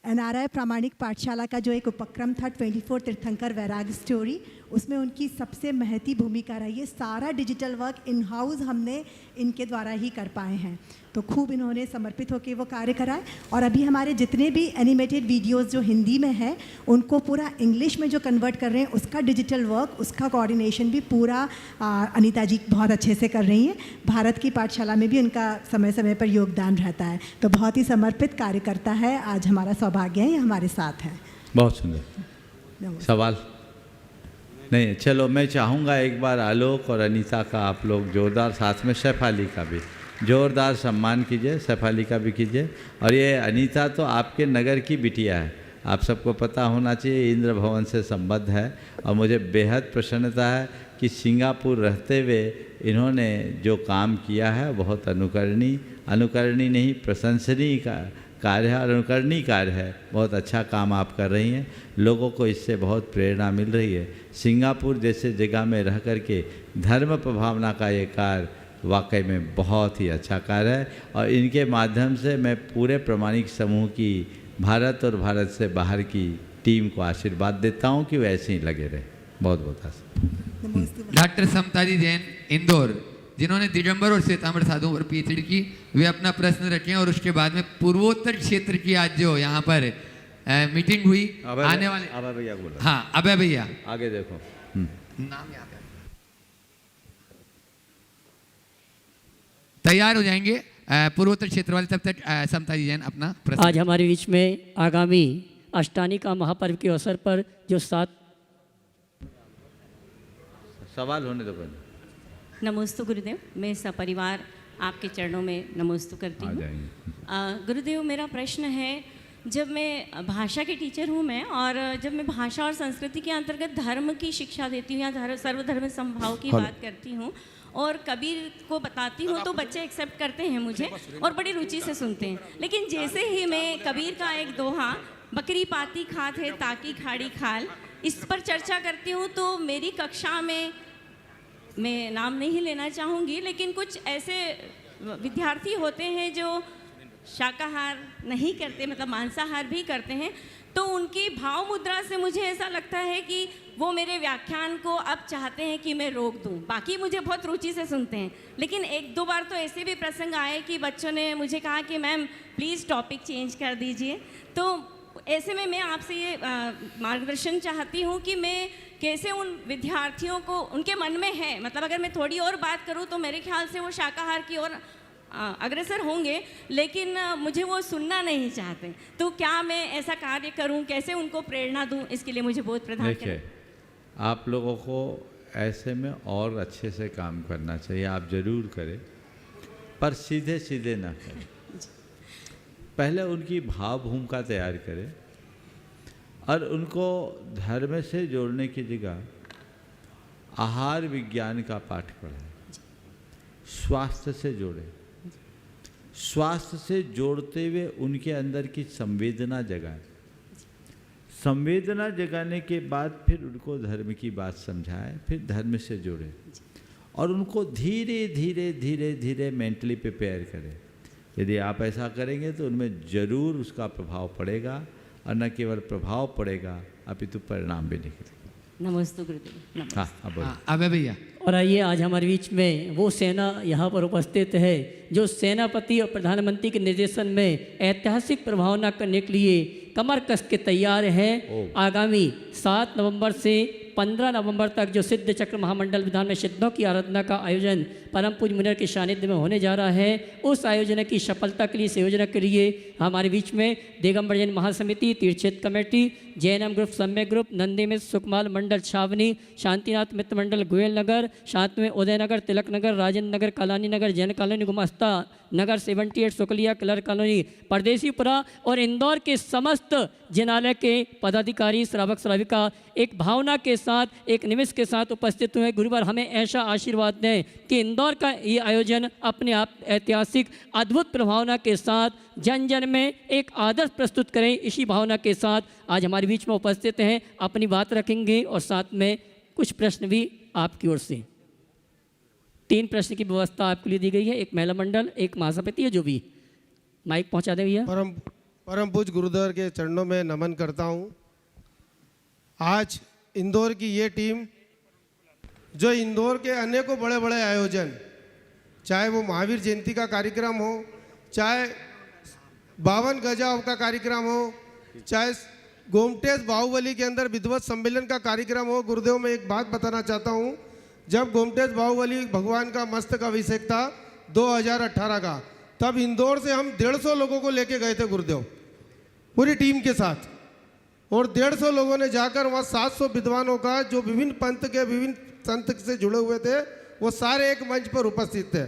एनआरआई प्रामाणिक पाठशाला का जो एक उपक्रम था 24 तीर्थंकर वैराग स्टोरी, उसमें उनकी सबसे महती भूमिका रही है। सारा डिजिटल वर्क इन हाउस हमने इनके द्वारा ही कर पाए हैं, तो खूब इन्होंने समर्पित होकर वो कार्य कराए। और अभी हमारे जितने भी एनिमेटेड वीडियोस जो हिंदी में है उनको पूरा इंग्लिश में जो कन्वर्ट कर रहे हैं, उसका डिजिटल वर्क, उसका कोऑर्डिनेशन भी पूरा अनीता जी बहुत अच्छे से कर रही हैं। भारत की पाठशाला में भी उनका समय समय पर योगदान रहता है, तो बहुत ही समर्पित कार्यकर्ता है। आज हमारा सौभाग्य है, ये हमारे साथ है। बहुत सुंदर सवाल। नहीं, चलो मैं चाहूँगा एक बार आलोक और अनीता का आप लोग जोरदार, साथ में सैफाली का भी जोरदार सम्मान कीजिए, सैफाली का भी कीजिए। और ये अनीता तो आपके नगर की बिटिया है, आप सबको पता होना चाहिए, इंद्र भवन से संबद्ध है। और मुझे बेहद प्रसन्नता है कि सिंगापुर रहते हुए इन्होंने जो काम किया है बहुत अनुकरणीय नहीं प्रशंसनीय कार्य है और अनुकरणीय कार्य है। बहुत अच्छा काम आप कर रही हैं, लोगों को इससे बहुत प्रेरणा मिल रही है। सिंगापुर जैसे जगह में रह कर के धर्म प्रभावना का ये कार्य वाकई में बहुत ही अच्छा कार्य है। और इनके माध्यम से मैं पूरे प्रामाणिक समूह की भारत और भारत से बाहर की टीम को आशीर्वाद देता हूँ कि वो ऐसे ही लगे रहे। बहुत बहुत आशीर्वाद। डॉक्टर समताजी जैन इंदौर, जिन्होंने दिगंबर और श्वेतांबर साधुओं पर पीएचडी की, वे अपना प्रश्न रखें। और उसके बाद में पूर्वोत्तर क्षेत्र की आज जो यहाँ पर मीटिंग हुई आने वाले अभय भैया बोलो। हाँ, अभय भैया आगे देखो, नाम यहाँ पे तैयार हो जाएंगे पूर्वोत्तर क्षेत्र वाले। तब तक समताजी जैन अपना प्रश्न। आज हमारे बीच में आगामी अष्टानी का महापर्व के अवसर पर जो 7 सवाल होने दो पहले। नमोस्तु गुरुदेव, मैं सपरिवार आपके चरणों में नमोस्तु करती हूँ। गुरुदेव, मेरा प्रश्न है, जब मैं भाषा की टीचर हूँ मैं, और जब मैं भाषा और संस्कृति के अंतर्गत धर्म की शिक्षा देती हूँ या सर्वधर्म समभाव की बात करती हूँ और कबीर को बताती हूँ, तो बच्चे एक्सेप्ट करते हैं मुझे और बड़ी रुचि से सुनते हैं। लेकिन जैसे ही मैं कबीर का एक दोहा बकरी पाती खात है ताकि खाड़ी खाल, इस पर चर्चा करती हूँ। तो मेरी कक्षा में, मैं नाम नहीं लेना चाहूँगी, लेकिन कुछ ऐसे विद्यार्थी होते हैं जो शाकाहार नहीं करते, मतलब मांसाहार भी करते हैं। तो उनकी भाव मुद्रा से मुझे ऐसा लगता है कि वो मेरे व्याख्यान को अब चाहते हैं कि मैं रोक दूं। बाकी मुझे बहुत रुचि से सुनते हैं, लेकिन एक दो बार तो ऐसे भी प्रसंग आए कि बच्चों ने मुझे कहा कि मैम प्लीज़ टॉपिक चेंज कर दीजिए। तो ऐसे में मैं आपसे ये मार्गदर्शन चाहती हूँ कि मैं कैसे उन विद्यार्थियों को, उनके मन में है, मतलब अगर मैं थोड़ी और बात करूँ तो मेरे ख्याल से वो शाकाहार की ओर अग्रसर होंगे, लेकिन मुझे वो सुनना नहीं चाहते। तो क्या मैं ऐसा कार्य करूं, कैसे उनको प्रेरणा दूं, इसके लिए मुझे बहुत प्रदान करें। देखिए, आप लोगों को ऐसे में और अच्छे से काम करना चाहिए, आप ज़रूर करें, पर सीधे सीधे ना करें। पहले उनकी भाव भूमिका तैयार करें और उनको धर्म से जोड़ने की जगह आहार विज्ञान का पाठ पढ़ाएं, स्वास्थ्य से जोड़ें। स्वास्थ्य से जोड़ते हुए उनके अंदर की संवेदना जगाएं। संवेदना जगाने के बाद फिर उनको धर्म की बात समझाएं, फिर धर्म से जोड़ें और उनको धीरे धीरे धीरे धीरे मेंटली प्रिपेयर करें। यदि आप ऐसा करेंगे तो उनमें ज़रूर उसका प्रभाव पड़ेगा, और न केवल प्रभाव पड़ेगा अपितु परिणाम भी निकलेगा। नमस्ते गुरुदेव। नमस्ते। हाँ, अब भैया। और आइए, आज हमारे बीच में वो सेना यहाँ पर उपस्थित है जो सेनापति और प्रधानमंत्री के निर्देशन में ऐतिहासिक प्रभावना करने के लिए कमर कस के तैयार हैं। आगामी 7 नवंबर से 15 नवंबर तक जो सिद्ध चक्र महामंडल विधान में सिद्धों की आराधना का आयोजन परम पूज्य मुनिवर के सानिध्य में होने जा रहा है, उस आयोजन की सफलता के लिए, इस आयोजन के लिए हमारे बीच में दिगंबर जैन महासमिति, तीर्थ क्षेत्र कमेटी, जैनम ग्रुप, सम्यक ग्रुप, नंदी मित्र, सुकमाल मंडल छावनी, शांतिनाथ मित्र मंडल गोयल नगर, साथ में उदय नगर, तिलक नगर, राजेंद्र नगर, कालानी नगर, जैन कॉलोनी, गुमास्ता नगर 78, शुक्लिया कलर कॉलोनी, परदेसीपुरा और इंदौर के समस्त जिनालय के पदाधिकारी, श्रावक श्राविका एक भावना के साथ, एक निमिष के साथ उपस्थित हुए। गुरुवार हमें ऐसा आशीर्वाद दें कि इंदौर का ये आयोजन अपने आप ऐतिहासिक अद्भुत प्रभावना के साथ जन जन में एक आदर्श प्रस्तुत करें। इसी भावना के साथ आज हमारे बीच में उपस्थित हैं, अपनी बात रखेंगे और साथ में कुछ प्रश्न भी आपकी ओर से। 3 प्रश्न की व्यवस्था आपके लिए दी गई है, एक महिला मंडल, एक महासमिति है, जो भी माइक पहुंचा दें भैया। परम पूज्य गुरुदेव के चरणों में नमन करता हूं। आज इंदौर की ये टीम, जो इंदौर के अनेकों बड़े बड़े आयोजन, चाहे वो महावीर जयंती का कार्यक्रम हो, चाहे 52 गजाओं का कार्यक्रम हो, चाहे गोमटेश बाहुबली के अंदर विद्वत सम्मेलन का कार्यक्रम हो। गुरुदेव, मैं एक बात बताना चाहता हूँ, जब गोमटेश बाहुबली भगवान का मस्तक अभिषेक था 2018 का, तब इंदौर से हम 150 लोगों को लेके गए थे गुरुदेव, पूरी टीम के साथ, और 150 लोगों ने जाकर वहाँ 700 विद्वानों का, जो विभिन्न पंथ के विभिन्न संत से जुड़े हुए थे, वो सारे एक मंच पर उपस्थित थे।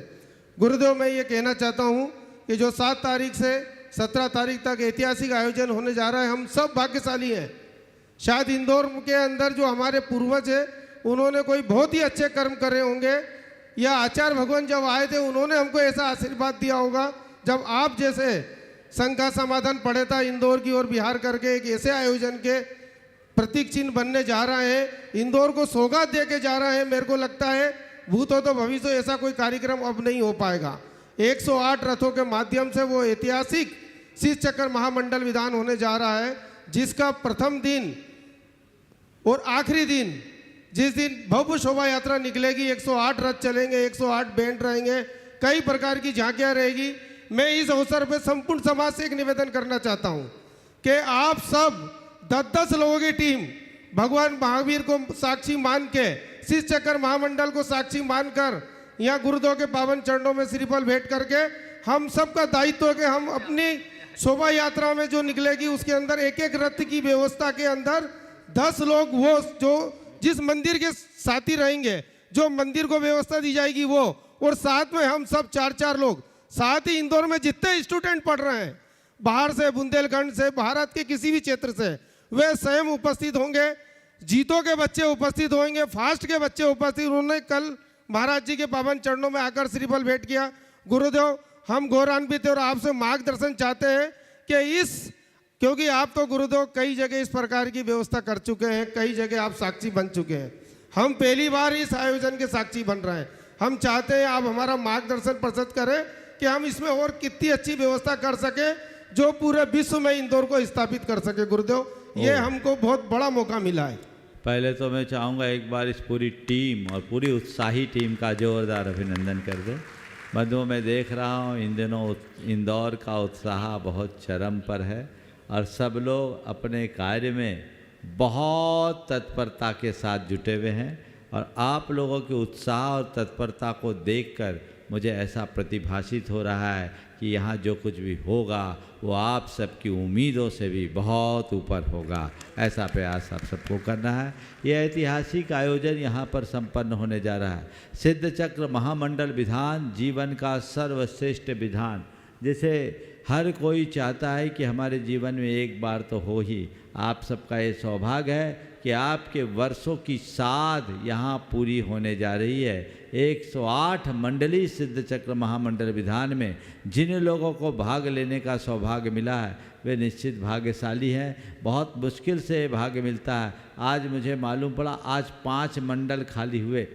गुरुदेव, मैं ये कहना चाहता हूँ कि जो 7 तारीख से 17 तारीख तक ऐतिहासिक आयोजन होने जा रहा है, हम सब भाग्यशाली हैं। शायद इंदौर के अंदर जो हमारे पूर्वज है, उन्होंने कोई बहुत ही अच्छे कर्म करे होंगे, या आचार्य भगवान जब आए थे उन्होंने हमको ऐसा आशीर्वाद दिया होगा। जब आप जैसे संघ का समाधान पढ़े था इंदौर की ओर बिहार करके एक ऐसे आयोजन के प्रतीक चिन्ह बनने जा रहे हैं, इंदौर को सौगात दे के जा रहे हैं। मेरे को लगता है भूत हो तो भविष्य, ऐसा कोई कार्यक्रम अब नहीं हो पाएगा। 108 रथों के माध्यम से वो ऐतिहासिक शीश चक्र महामंडल विधान होने जा रहा है, जिसका प्रथम दिन और आखिरी दिन, जिस दिन भव्य शोभा यात्रा निकलेगी, 108 रथ चलेंगे, 108 बैंड रहेंगे, कई प्रकार की झांकियां रहेगी। मैं इस अवसर पर संपूर्ण समाज से एक निवेदन करना चाहता हूं कि आप सब 10-10 लोगों की टीम भगवान महावीर को साक्षी मान के, शीश चक्र महामंडल को साक्षी मानकर यहाँ गुरुदेव के पावन चरणों में श्रीफल भेंट करके, हम सबका दायित्व है कि हम अपनी शोभा यात्रा में जो निकलेगी उसके अंदर एक एक रथ की व्यवस्था के अंदर 10 लोग, वो जो जिस मंदिर के साथी रहेंगे, जो मंदिर को व्यवस्था दी जाएगी वो, और साथ में हम सब 4-4 लोग, साथ ही इंदौर में जितने स्टूडेंट पढ़ रहे हैं बाहर से, बुंदेलखंड से, भारत के किसी भी क्षेत्र से, वे स्वयं उपस्थित होंगे। जीतों के बच्चे उपस्थित होंगे, फास्ट के बच्चे उपस्थित। उन्होंने कल महाराज जी के पावन चरणों में आकर श्रीफल भेंट किया। गुरुदेव, हम गौरवान्वित और आपसे मार्गदर्शन चाहते हैं कि इस क्योंकि आप तो गुरुदेव कई जगह इस प्रकार की व्यवस्था कर चुके हैं, कई जगह आप साक्षी बन चुके हैं। हम पहली बार इस आयोजन के साक्षी बन रहे हैं। हम चाहते हैं आप हमारा मार्गदर्शन प्रस्तुत करें कि हम इसमें और कितनी अच्छी व्यवस्था कर सके जो पूरे विश्व में इंदौर को स्थापित कर सके। गुरुदेव, ये हमको बहुत बड़ा मौका मिला है। पहले तो मैं चाहूँगा एक बार इस पूरी टीम और पूरी उत्साही टीम का जोरदार अभिनंदन कर दें। बंधुओं, मैं देख रहा हूँ इन दिनों इंदौर का उत्साह बहुत चरम पर है और सब लोग अपने कार्य में बहुत तत्परता के साथ जुटे हुए हैं और आप लोगों के उत्साह और तत्परता को देखकर मुझे ऐसा प्रतिभाषित हो रहा है कि यहाँ जो कुछ भी होगा वो आप सबकी उम्मीदों से भी बहुत ऊपर होगा। ऐसा प्रयास आप सबको करना है। ये ऐतिहासिक आयोजन यहाँ पर संपन्न होने जा रहा है। सिद्ध चक्र महामंडल विधान जीवन का सर्वश्रेष्ठ विधान, जिसे हर कोई चाहता है कि हमारे जीवन में एक बार तो हो ही। आप सबका ये सौभाग्य है कि आपके वर्षों की साध यहाँ पूरी होने जा रही है। 108 मंडली सिद्ध चक्र महामंडल विधान में जिन लोगों को भाग लेने का सौभाग्य मिला है वे निश्चित भाग्यशाली हैं। बहुत मुश्किल से भाग्य मिलता है। आज मुझे मालूम पड़ा आज 5 मंडल खाली हुए,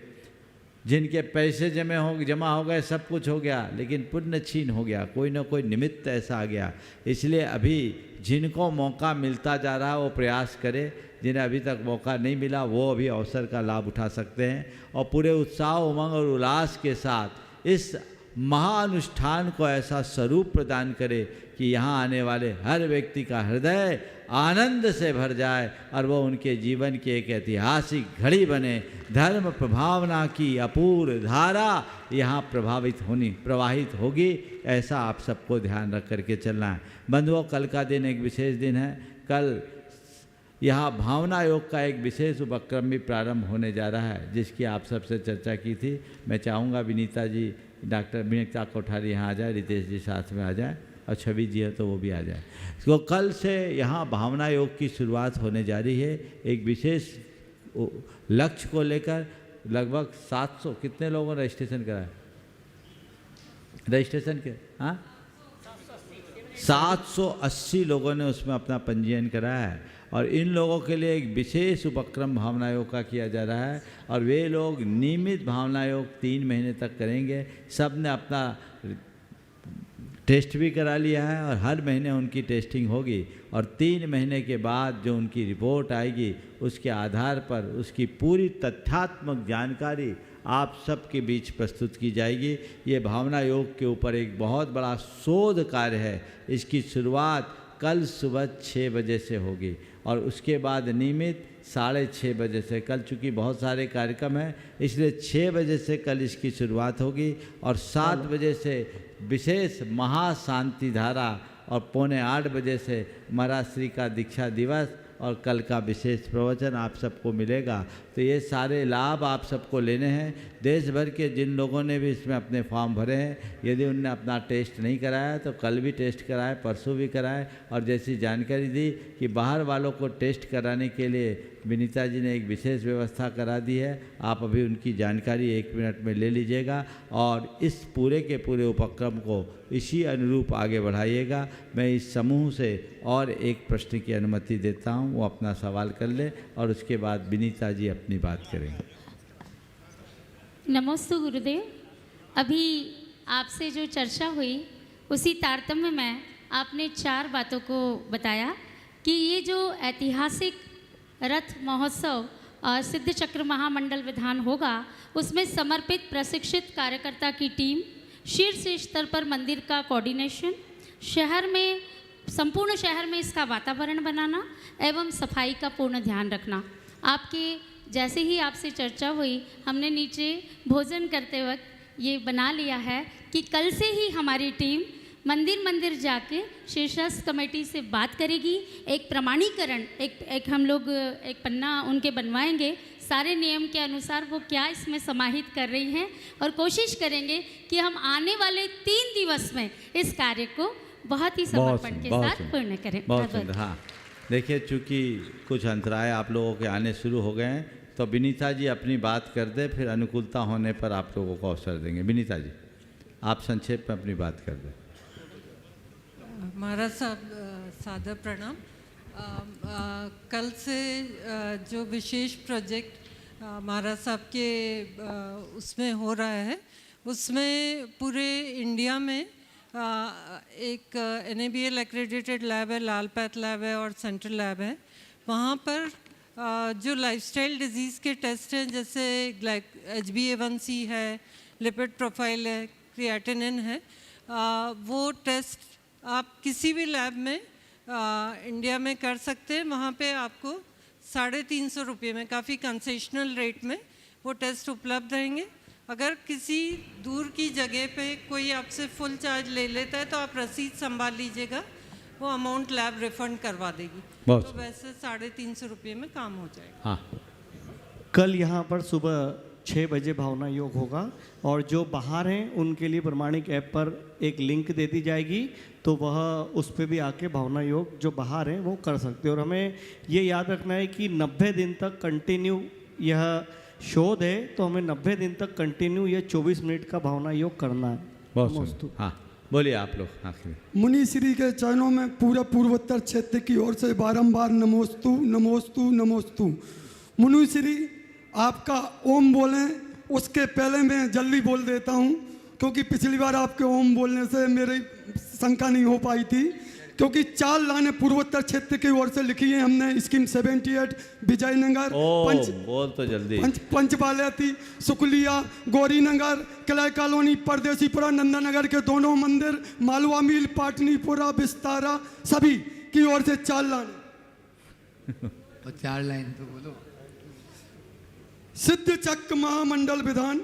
जिनके पैसे जमा हो गए, सब कुछ हो गया, लेकिन पुण्य छीन हो गया। कोई ना कोई निमित्त ऐसा आ गया। इसलिए अभी जिनको मौका मिलता जा रहा है वो प्रयास करें। जिन्हें अभी तक मौका नहीं मिला वो अभी अवसर का लाभ उठा सकते हैं और पूरे उत्साह, उमंग और उल्लास के साथ इस महाअनुष्ठान को ऐसा स्वरूप प्रदान करे कि यहाँ आने वाले हर व्यक्ति का हृदय आनंद से भर जाए और वो उनके जीवन की एक ऐतिहासिक घड़ी बने। धर्म प्रभावना की अपूर्व धारा यहाँ प्रवाहित होगी। ऐसा आप सबको ध्यान रख करके चलना है। बंधुओं, कल का दिन एक विशेष दिन है। कल यहाँ भावना योग का एक विशेष उपक्रम भी प्रारंभ होने जा रहा है, जिसकी आप सबसे चर्चा की थी। मैं चाहूँगा विनीता जी, डॉक्टर विनीता कोठारी यहाँ आ जाए, रितेश जी साथ में आ जाए और छवि जी है तो वो भी आ जाए। तो कल से यहाँ भावना योग की शुरुआत होने जा रही है। एक विशेष लक्ष्य को लेकर लगभग 700 कितने लोगों ने रजिस्ट्रेशन कराया? रजिस्ट्रेशन के 780 लोगों ने उसमें अपना पंजीयन कराया है और इन लोगों के लिए एक विशेष उपक्रम भावना योग का किया जा रहा है और वे लोग नियमित भावना योग 3 महीने तक करेंगे। सब ने अपना टेस्ट भी करा लिया है और हर महीने उनकी टेस्टिंग होगी और 3 महीने के बाद जो उनकी रिपोर्ट आएगी उसके आधार पर उसकी पूरी तथ्यात्मक जानकारी आप सबके बीच प्रस्तुत की जाएगी। ये भावना योग के ऊपर एक बहुत बड़ा शोध कार्य है। इसकी शुरुआत कल सुबह 6 बजे से होगी और उसके बाद नियमित 6:30 बजे से। कल चूँकि बहुत सारे कार्यक्रम हैं इसलिए 6 बजे से कल इसकी शुरुआत होगी और 7 बजे से विशेष महाशांति धारा और 7:45 बजे से महाराज श्री का दीक्षा दिवस और कल का विशेष प्रवचन आप सबको मिलेगा। तो ये सारे लाभ आप सबको लेने हैं। देश भर के जिन लोगों ने भी इसमें अपने फॉर्म भरे हैं, यदि उनने अपना टेस्ट नहीं कराया तो कल भी टेस्ट कराए, परसों भी कराए। और जैसी जानकारी दी कि बाहर वालों को टेस्ट कराने के लिए विनीता जी ने एक विशेष व्यवस्था करा दी है। आप अभी उनकी जानकारी 1 मिनट में ले लीजिएगा और इस पूरे के पूरे उपक्रम को इसी अनुरूप आगे बढ़ाइएगा। मैं इस समूह से और एक प्रश्न की अनुमति देता हूं, वो अपना सवाल कर ले और उसके बाद विनीता जी अपनी बात करेंगे। नमस्ते गुरुदेव, अभी आपसे जो चर्चा हुई उसी तारतम्य में आपने 4 बातों को बताया कि ये जो ऐतिहासिक रथ महोत्सव सिद्ध चक्र महामंडल विधान होगा उसमें समर्पित प्रशिक्षित कार्यकर्ता की टीम, शीर्ष स्तर पर मंदिर का कोऑर्डिनेशन, शहर में संपूर्ण शहर में इसका वातावरण बनाना एवं सफाई का पूर्ण ध्यान रखना। आपके जैसे ही आपसे चर्चा हुई हमने नीचे भोजन करते वक्त ये बना लिया है कि कल से ही हमारी टीम मंदिर जाके शीर्षस्थ कमेटी से बात करेगी। एक प्रमाणीकरण एक हम लोग एक पन्ना उनके बनवाएंगे, सारे नियम के अनुसार वो क्या इसमें समाहित कर रही हैं और कोशिश करेंगे कि हम आने वाले 3 दिवस में इस कार्य को बहुत ही समर्पण के साथ पूर्ण करें। बहुत सुंदर। हाँ, देखिए चूँकि कुछ अंतराय आप लोगों के आने शुरू हो गए हैं तो विनीता जी अपनी बात कर दे, फिर अनुकूलता होने पर आप लोगों को अवसर देंगे। विनीता जी आप संक्षेप में अपनी बात कर दें। महाराज साहब, सादर प्रणाम। कल से जो विशेष प्रोजेक्ट महाराज साहब के उसमें हो रहा है, उसमें पूरे इंडिया में एक NABL एक्रेडिटेड लैब है, लाल पैथ लैब है और सेंट्रल लैब है। वहाँ पर जो लाइफस्टाइल डिजीज़ के टेस्ट हैं, जैसे HbA1c है, लिपिड प्रोफाइल है, क्रिएटिनिन है, वो टेस्ट आप किसी भी लैब में इंडिया में कर सकते हैं। वहाँ पे आपको 350 रुपये में, काफ़ी कंसेशनल रेट में वो टेस्ट उपलब्ध रहेंगे। अगर किसी दूर की जगह पे कोई आपसे फुल चार्ज ले लेता है तो आप रसीद संभाल लीजिएगा, वो अमाउंट लैब रिफंड करवा देगी। तो वैसे 350 रुपये में काम हो जाएगा। हाँ, कल यहाँ पर सुबह 6 बजे भावना योग होगा और जो बाहर हैं उनके लिए प्रमाणिक ऐप पर एक लिंक दे दी जाएगी, तो वह उस पर भी आके भावना योग जो बाहर हैं वो कर सकते हैं। और हमें ये याद रखना है कि 90 दिन तक कंटिन्यू यह शोध है, तो हमें 90 दिन तक कंटिन्यू यह 24 मिनट का भावना योग करना है। बहुत हाँ, बोलिए आप लोग आखिर। मुनि श्री के चरणों में पूरा पूर्वोत्तर क्षेत्र की ओर से बारंबार नमोस्तु नमोस्तु नमोस्तु। मुनि श्री आपका ओम बोलें, उसके पहले मैं जल्दी बोल देता हूँ, क्योंकि पिछली बार आपके ओम बोलने से मेरी शंका नहीं हो पाई थी, क्योंकि 4 लाइनें पूर्वोत्तर क्षेत्र की ओर से लिखी है हमने। स्कीम 78 विजयनगर, बोल तो जल्दी, पंचबालयती, सुकुलिया, गौरीनगर, किला कॉलोनी, परदेसीपुरा, नंदनगर के दोनों मंदिर, मालवा मिल, पाटनीपुरा, विस्तारा, सभी की ओर से 4 लाइनें। 4 लाइन तो बोलो। सिद्ध चक्र महामंडल विधान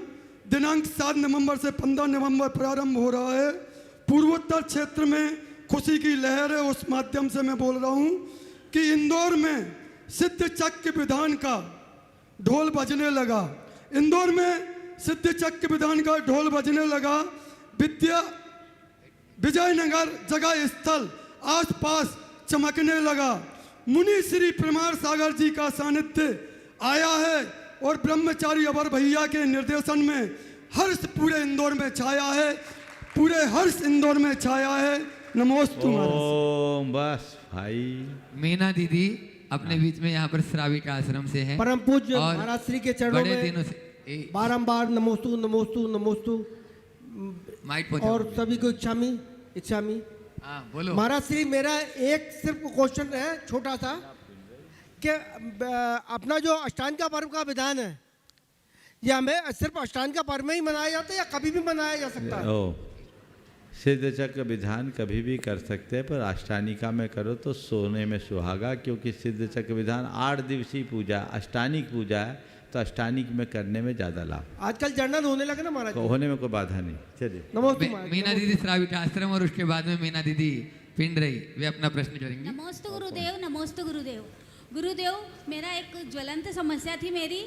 दिनांक 7 नवंबर से 15 नवंबर प्रारंभ हो रहा है। पूर्वोत्तर क्षेत्र में खुशी की लहर है, उस माध्यम से मैं बोल रहा हूं कि इंदौर में सिद्ध चक्र विधान का ढोल बजने लगा। इंदौर में सिद्ध चक्र विधान का ढोल बजने लगा। विजयनगर जगह स्थल आसपास चमकने लगा। मुनि श्री प्रमाण सागर जी का सानिध्य आया है और ब्रह्मचारी अवर भैया के निर्देशन में हर्ष पूरे इंदौर में छाया है, पूरे हर्ष इंदौर में छाया है। नमोस्तु ओम। बस भाई, मीना दीदी अपने बीच में यहाँ पर श्राविक आश्रम से हैं। परम पूज्य महाराज श्री के चरणों में बारंबार नमोस्तु नमोस्तु नमोस्तु। और सभी को इच्छामी बोलो। महाराज श्री, मेरा एक सिर्फ क्वेश्चन है छोटा सा, कि अपना जो अष्टांग का पर्व का विधान है, ये हमें सिर्फ अष्टांग का पर्व में ही मनाया जाता है या कभी भी मनाया जा सकता है? सिद्ध चक्र विधान कभी भी कर सकते हैं, पर अष्टानिका में करो तो सोने में सुहागा, क्योंकि सिद्ध चक्र विधान 8 दिवसीय पूजा, अष्टानिक पूजा है, तो अष्टानिक में करने में ज़्यादा लाभ। आजकल जर्नल होने लगे ना महाराज, होने में कोई बाधा नहीं। चलिए, मीना दीदी श्राविक आश्रम और उसके बाद में मीना दीदी पिंड रही, वे अपना प्रश्न करेंगे। नमोस्तु गुरुदेव, नमोस्तु गुरुदेव। गुरुदेव, मेरा एक ज्वलंत समस्या थी मेरी।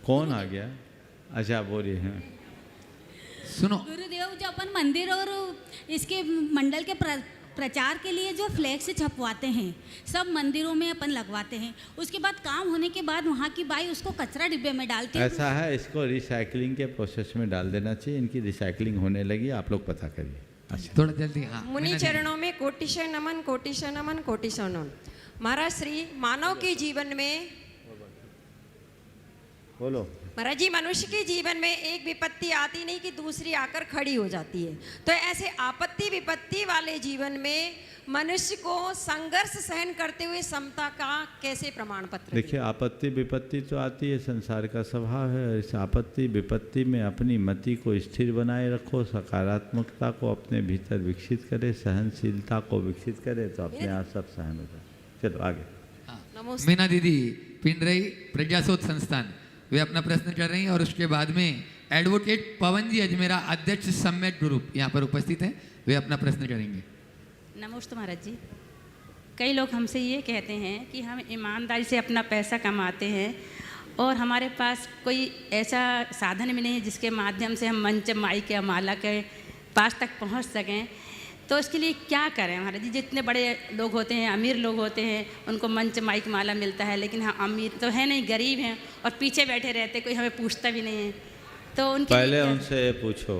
कौन आ गया? अच्छा, बोलिए। हैं, सुनो। गुरुदेव, जो अपन मंदिर और इसके मंडल के प्रचार के लिए जो फ्लैक्स छपवाते हैं, सब मंदिरों में अपन लगवाते हैं, उसके बाद काम होने के बाद वहाँ की बाई उसको कचरा डिब्बे में डालती है। ऐसा है, इसको रिसाइकलिंग के प्रोसेस में डाल देना चाहिए। इनकी रिसाइकलिंग होने लगी, आप लोग पता करिए। अच्छा, थोड़ा जल्दी। हाँ, मुनि चरणों में कोटिशय नमन, कोटिशय नमन, कोटिशय नमन। महाराज श्री, मानव के जीवन में, बोलो महाराज जी, मनुष्य के जीवन में एक विपत्ति आती नहीं कि दूसरी आकर खड़ी हो जाती है, तो ऐसे आपत्ति विपत्ति वाले जीवन में मनुष्य को संघर्ष सहन करते हुए समता का कैसे प्रमाण पत्र? देखिए, आपत्ति विपत्ति तो आती है, संसार का स्वभाव है। इस आपत्ति विपत्ति में अपनी मति को स्थिर बनाए रखो, सकारात्मकता को अपने भीतर विकसित करे, सहनशीलता को विकसित करे, तो अपने आप सब सहन हो जाए। चलो आगे। मीना दीदी पिंड रही, प्रज्ञाशोध संस्थान, वे अपना प्रश्न कर रही हैं। और उसके बाद में एडवोकेट पवन जी अजमेरा, अध्यक्ष सम्यक ग्रुप, यहाँ पर उपस्थित हैं, वे अपना प्रश्न करेंगे। नमस्ते महाराज जी। कई लोग हमसे ये कहते हैं कि हम ईमानदारी से अपना पैसा कमाते हैं और हमारे पास कोई ऐसा साधन भी नहीं है जिसके माध्यम से हम मंच माई के माला के पास तक पहुँच सकें, तो इसके लिए क्या करें महाराज जी? जितने बड़े लोग होते हैं, अमीर लोग होते हैं, उनको मंच माइक माला मिलता है, लेकिन हम अमीर तो है नहीं, गरीब हैं और पीछे बैठे रहते, कोई हमें पूछता भी नहीं है, तो उनके पहले उनसे पूछो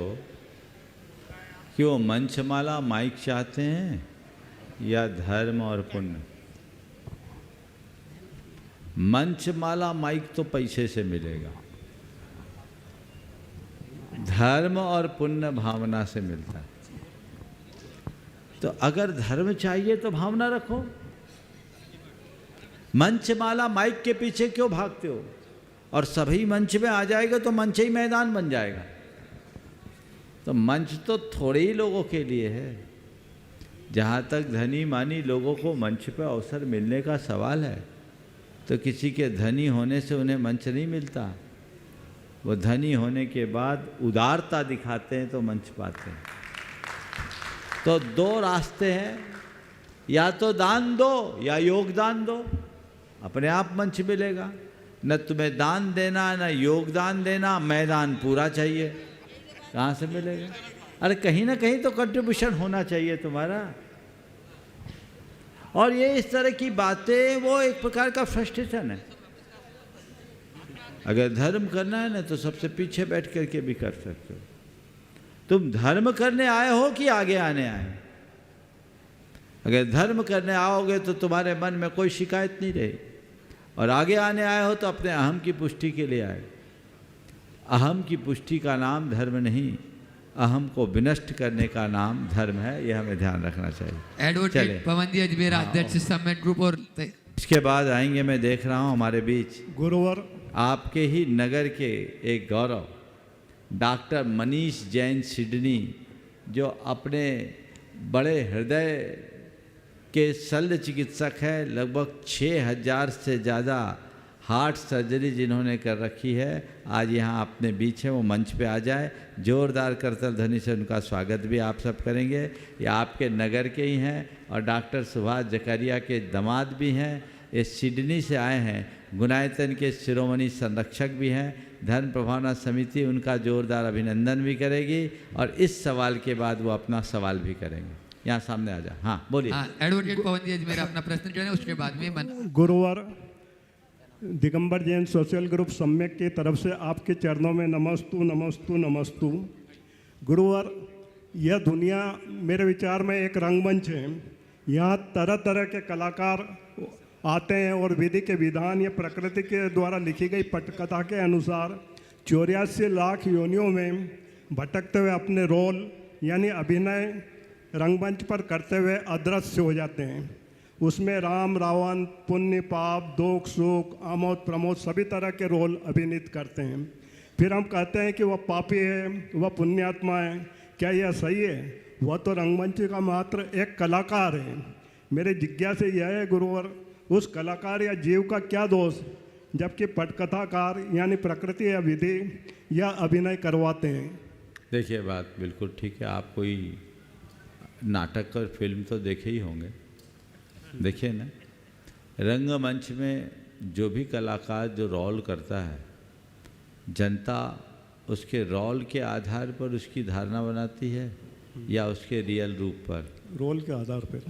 कि वो मंच माला माइक चाहते हैं या धर्म और पुण्य? मंचमाला माइक तो पैसे से मिलेगा, धर्म और पुण्य भावना से मिलता है। तो अगर धर्म चाहिए तो भावना रखो। मंचमाला माइक के पीछे क्यों भागते हो? और सभी मंच में आ जाएगा तो मंच ही मैदान बन जाएगा। तो मंच तो थोड़े ही लोगों के लिए है। जहाँ तक धनी मानी लोगों को मंच पर अवसर मिलने का सवाल है, तो किसी के धनी होने से उन्हें मंच नहीं मिलता। वो धनी होने के बाद उदारता दिखाते हैं तो मंच पाते हैं। तो दो रास्ते हैं, या तो दान दो या योगदान दो, अपने आप मंच मिलेगा। न तुम्हें दान देना न योगदान देना, मैदान पूरा चाहिए, कहाँ से मिलेगा? अरे कहीं ना कहीं तो कंट्रीब्यूशन होना चाहिए तुम्हारा। और ये इस तरह की बातें वो एक प्रकार का फ्रस्ट्रेशन है। अगर धर्म करना है ना तो सबसे पीछे बैठ करके भी कर सकते हो। तुम धर्म करने आए हो कि आगे आने आए? अगर धर्म करने आओगे तो तुम्हारे मन में कोई शिकायत नहीं रही, और आगे आने आए हो तो अपने अहम की पुष्टि के लिए आए। अहम की पुष्टि का नाम धर्म नहीं, अहम को विनष्ट करने का नाम धर्म है। यह हमें ध्यान रखना चाहिए। एडवोकेट पवन जी अजमेरा, अध्यक्ष समिट ग्रुप। और इसके बाद आएंगे, मैं देख रहा हूँ हमारे बीच गुरुवर आपके ही नगर के एक गौरव डॉक्टर मनीष जैन सिडनी, जो अपने बड़े हृदय के शल्य चिकित्सक हैं। लगभग 6000 से ज़्यादा हार्ट सर्जरी जिन्होंने कर रखी है, आज यहाँ अपने बीच है। वो मंच पे आ जाए। जोरदार करतल ध्वनि से उनका स्वागत भी आप सब करेंगे। ये आपके नगर के ही हैं और डॉक्टर सुभाष जकरिया के दामाद भी हैं। ये सिडनी से आए हैं, गुनायतन के शिरोमणि संरक्षक भी हैं। धर्म प्रभावना समिति उनका जोरदार अभिनंदन भी करेगी, और इस सवाल के बाद वो अपना सवाल भी करेंगे। यहाँ सामने आ जा। हाँ बोलिए। एडवोकेट पवन जी अजमेरा अपना प्रश्न करें, उसके बाद में गुरुवर दिगंबर जैन सोशल ग्रुप सम्यक की तरफ से आपके चरणों में नमस्तु नमस्तु नमस्तु। गुरुवर, यह दुनिया मेरे विचार में एक रंगमंच है। यहाँ तरह तरह के कलाकार आते हैं और विधि के विधान या प्रकृति के द्वारा लिखी गई पटकथा के अनुसार 84 लाख योनियों में भटकते हुए अपने रोल यानी अभिनय रंगमंच पर करते हुए अदृश्य हो जाते हैं। उसमें राम रावण, पुण्य पाप, दुख सुख, आमोद प्रमोद सभी तरह के रोल अभिनीत करते हैं। फिर हम कहते हैं कि वह पापी है, वह पुण्यात्मा है। क्या यह सही है? वह तो रंगमंच का मात्र एक कलाकार है। मेरे जिज्ञासा यह है गुरुवर, उस कलाकार या जीव का क्या दोष, जबकि पटकथाकार यानी प्रकृति या विधि या अभिनय करवाते हैं? देखिए, बात बिल्कुल ठीक है। आप कोई नाटक और फिल्म तो देखे ही होंगे, देखिए ना, रंगमंच में जो भी कलाकार जो रोल करता है, जनता उसके रोल के आधार पर उसकी धारणा बनाती है या उसके रियल रूप पर? रोल के आधार पर।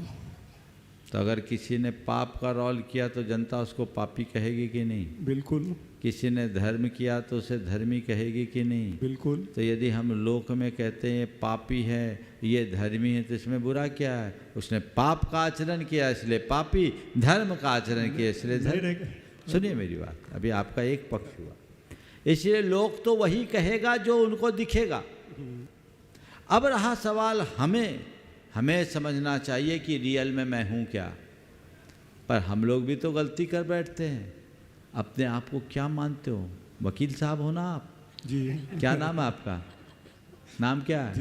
तो अगर किसी ने पाप का रोल किया तो जनता उसको पापी कहेगी कि नहीं? बिल्कुल। किसी ने धर्म किया तो उसे धर्मी कहेगी कि नहीं? बिल्कुल। तो यदि हम लोक में कहते हैं पापी है, ये धर्मी है, तो इसमें बुरा क्या है? उसने पाप का आचरण किया इसलिए पापी, धर्म का आचरण किया इसलिए धर्म। सुनिए मेरी बात, अभी आपका एक पक्ष हुआ, इसलिए लोग तो वही कहेगा जो उनको दिखेगा। अब रहा सवाल हमें समझना चाहिए कि रियल में मैं हूँ क्या। पर हम लोग भी तो गलती कर बैठते हैं। अपने आप को क्या मानते हो? वकील साहब हो ना आप? जी। क्या नाम है आपका? नाम क्या है?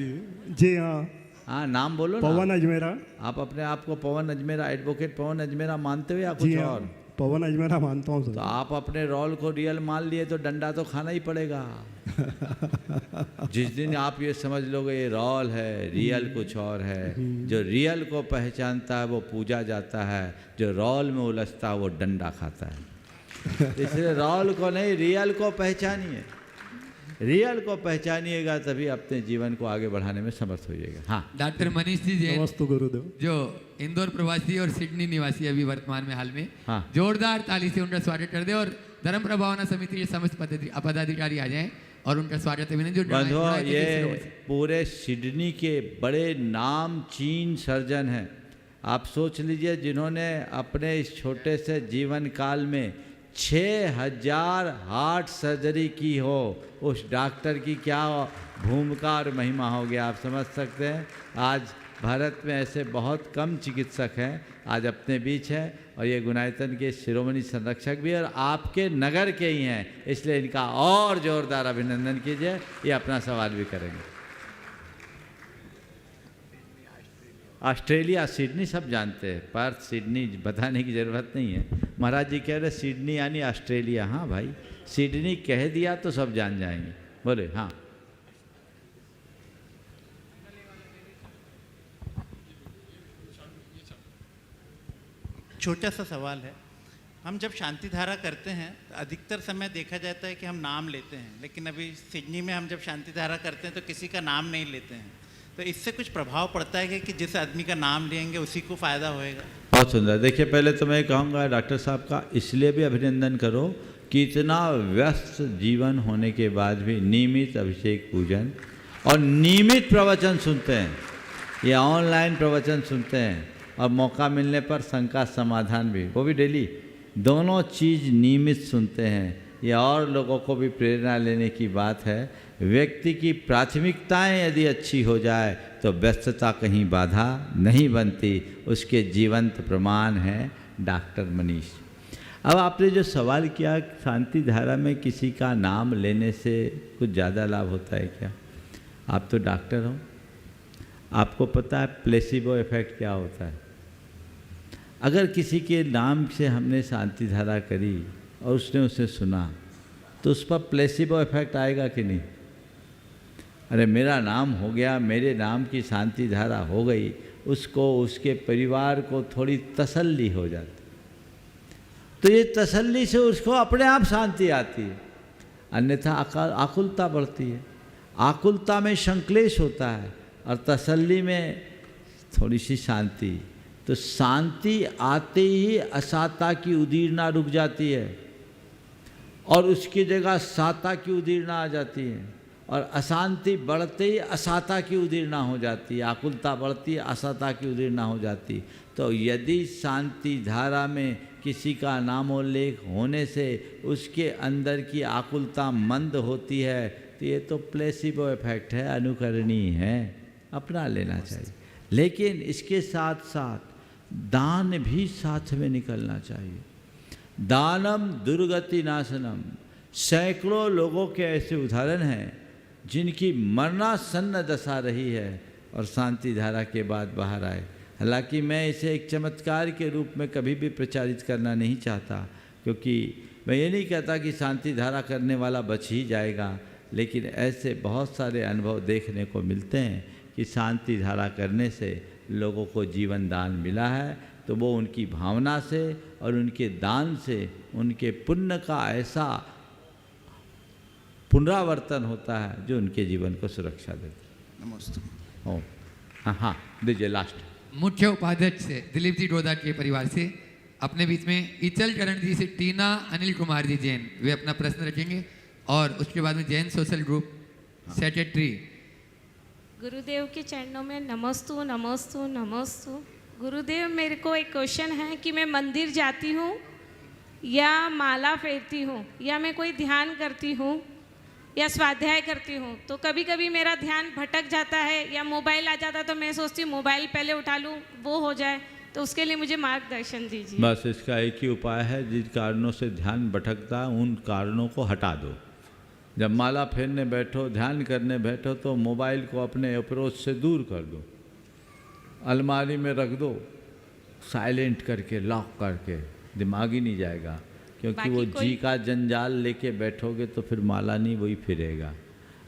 जी हाँ। हाँ, नाम बोलो ना। पवन अजमेरा। आप अपने आप को पवन अजमेरा, एडवोकेट पवन अजमेरा मानते हो या कुछ और? पवन अजमेरा मानता हूँ। तो आप अपने रोल को रियल मान लिए तो डंडा तो खाना ही पड़ेगा। जिस दिन आप ये समझ लोगे ये रोल है, रियल कुछ और है। जो रियल को पहचानता है वो पूजा जाता है, जो रोल में उलझता है वो डंडा खाता है। इसलिए रोल को नहीं, रियल को पहचानिए। रियल को पहचानिएगा तभी अपने जीवन को आगे बढ़ाने में समर्थ होइएगा। हाँ, डॉक्टर मनीष जी जैन, नमस्ते गुरुदेव, जो इंदौर प्रवासी और सिडनी निवासी अभी वर्तमान में हाल में, हाँ, जोरदार ताली से उनका स्वागत कर दे। और धर्म प्रभावना समिति के समस्त पदाधिकारी आ जाएं और उनका स्वागत है। ये पूरे सिडनी के बड़े नाम चीन सर्जन हैं आप सोच लीजिए, जिन्होंने अपने इस छोटे से जीवन काल में 6000 हार्ट सर्जरी की हो, उस डॉक्टर की क्या भूमिका और महिमा होगी, आप समझ सकते हैं। आज भारत में ऐसे बहुत कम चिकित्सक हैं, आज अपने बीच हैं, और ये गुणायतन के शिरोमणि संरक्षक भी और आपके नगर के ही हैं, इसलिए इनका और जोरदार अभिनंदन कीजिए। ये अपना सवाल भी करेंगे। ऑस्ट्रेलिया, सिडनी सब जानते हैं, पर्थ, सिडनी बताने की ज़रूरत नहीं है। महाराज जी कह रहे सिडनी यानी ऑस्ट्रेलिया। हाँ भाई, सिडनी कह दिया तो सब जान जाएंगे। बोले हाँ। छोटा सा सवाल है। हम जब शांति धारा करते हैं तो अधिकतर समय देखा जाता है कि हम नाम लेते हैं, लेकिन अभी सिडनी में हम जब शांति धारा करते हैं तो किसी का नाम नहीं लेते हैं। तो इससे कुछ प्रभाव पड़ता है कि जिस आदमी का नाम लेंगे उसी को फ़ायदा होएगा? बहुत सुंदर। देखिए, पहले तो मैं कहूँगा डॉक्टर साहब का इसलिए भी अभिनंदन करो कि इतना व्यस्त जीवन होने के बाद भी नियमित अभिषेक पूजन और नियमित प्रवचन सुनते हैं, ये ऑनलाइन प्रवचन सुनते हैं, और मौका मिलने पर शंका समाधान भी, वो भी डेली, दोनों चीज़ नियमित सुनते हैं। ये और लोगों को भी प्रेरणा लेने की बात है। व्यक्ति की प्राथमिकताएं यदि अच्छी हो जाए तो व्यस्तता कहीं बाधा नहीं बनती, उसके जीवंत प्रमाण हैं डॉक्टर मनीष। अब आपने जो सवाल किया, शांति धारा में किसी का नाम लेने से कुछ ज़्यादा लाभ होता है क्या? आप तो डॉक्टर हो, आपको पता है प्लेसिबो इफेक्ट क्या होता है। अगर किसी के नाम से हमने शांति धारा करी और उसने उसे सुना तो उस पर प्लेसिबो इफेक्ट आएगा कि नहीं? अरे मेरा नाम हो गया, मेरे नाम की शांति धारा हो गई, उसको, उसके परिवार को थोड़ी तसल्ली हो जाती, तो ये तसल्ली से उसको अपने आप शांति आती है। अन्यथा आकुलता बढ़ती है, आकुलता में संक्लेश होता है और तसल्ली में थोड़ी सी शांति। तो शांति आते ही असाता की उदीरना रुक जाती है और उसकी जगह साता की उदीरना आ जाती है, और अशांति बढ़ते ही असाता की उदीरना हो जाती है, आकुलता बढ़ती है, असाता की उदीरना हो जाती। तो यदि शांति धारा में किसी का नामोल्लेख होने से उसके अंदर की आकुलता मंद होती है तो ये तो प्लेसिबो इफेक्ट है, अनुकरणीय है, अपना लेना चाहिए। लेकिन इसके साथ साथ दान भी साथ में निकलना चाहिए। दानम दुर्गति नाशनम। सैकड़ों लोगों के ऐसे उदाहरण हैं जिनकी मरणासन्न दशा रही है और शांति धारा के बाद बाहर आए। हालांकि मैं इसे एक चमत्कार के रूप में कभी भी प्रचारित करना नहीं चाहता, क्योंकि मैं ये नहीं कहता कि शांति धारा करने वाला बच ही जाएगा, लेकिन ऐसे बहुत सारे अनुभव देखने को मिलते हैं कि शांति धारा करने से लोगों को जीवन दान मिला है, तो वो उनकी भावना से और उनके दान से उनके पुण्य का ऐसा पुनरावर्तन होता है जो उनके जीवन को सुरक्षा देता है। नमस्ते। ओम। हाँ, दीजिए लास्ट। मुख्य उपाध्यक्ष से दिलीप जी डोदा के परिवार से अपने बीच में इचल करण जी से टीना अनिल कुमार जी जैन, वे अपना प्रश्न रखेंगे, और उसके बाद में जैन सोशल ग्रुप सेक्रेटरी। गुरुदेव के चरणों में नमस्तु नमस्तु नमस्तु। गुरुदेव, मेरे को एक क्वेश्चन है कि मैं मंदिर जाती हूँ या माला फेरती हूँ या मैं कोई ध्यान करती हूँ या स्वाध्याय करती हूँ, तो कभी कभी मेरा ध्यान भटक जाता है या मोबाइल आ जाता है, तो मैं सोचती हूँ मोबाइल पहले उठा लूँ, वो हो जाए, तो उसके लिए मुझे मार्गदर्शन दीजिए। बस इसका एक ही उपाय है, जिन कारणों से ध्यान भटकता है उन कारणों को हटा दो। जब माला फेरने बैठो, ध्यान करने बैठो, तो मोबाइल को अपने अप्रोच से दूर कर दो, अलमारी में रख दो, साइलेंट करके, लॉक करके, दिमाग ही नहीं जाएगा, क्योंकि वो जी का जंजाल लेके बैठोगे तो फिर माला नहीं वही फिरेगा।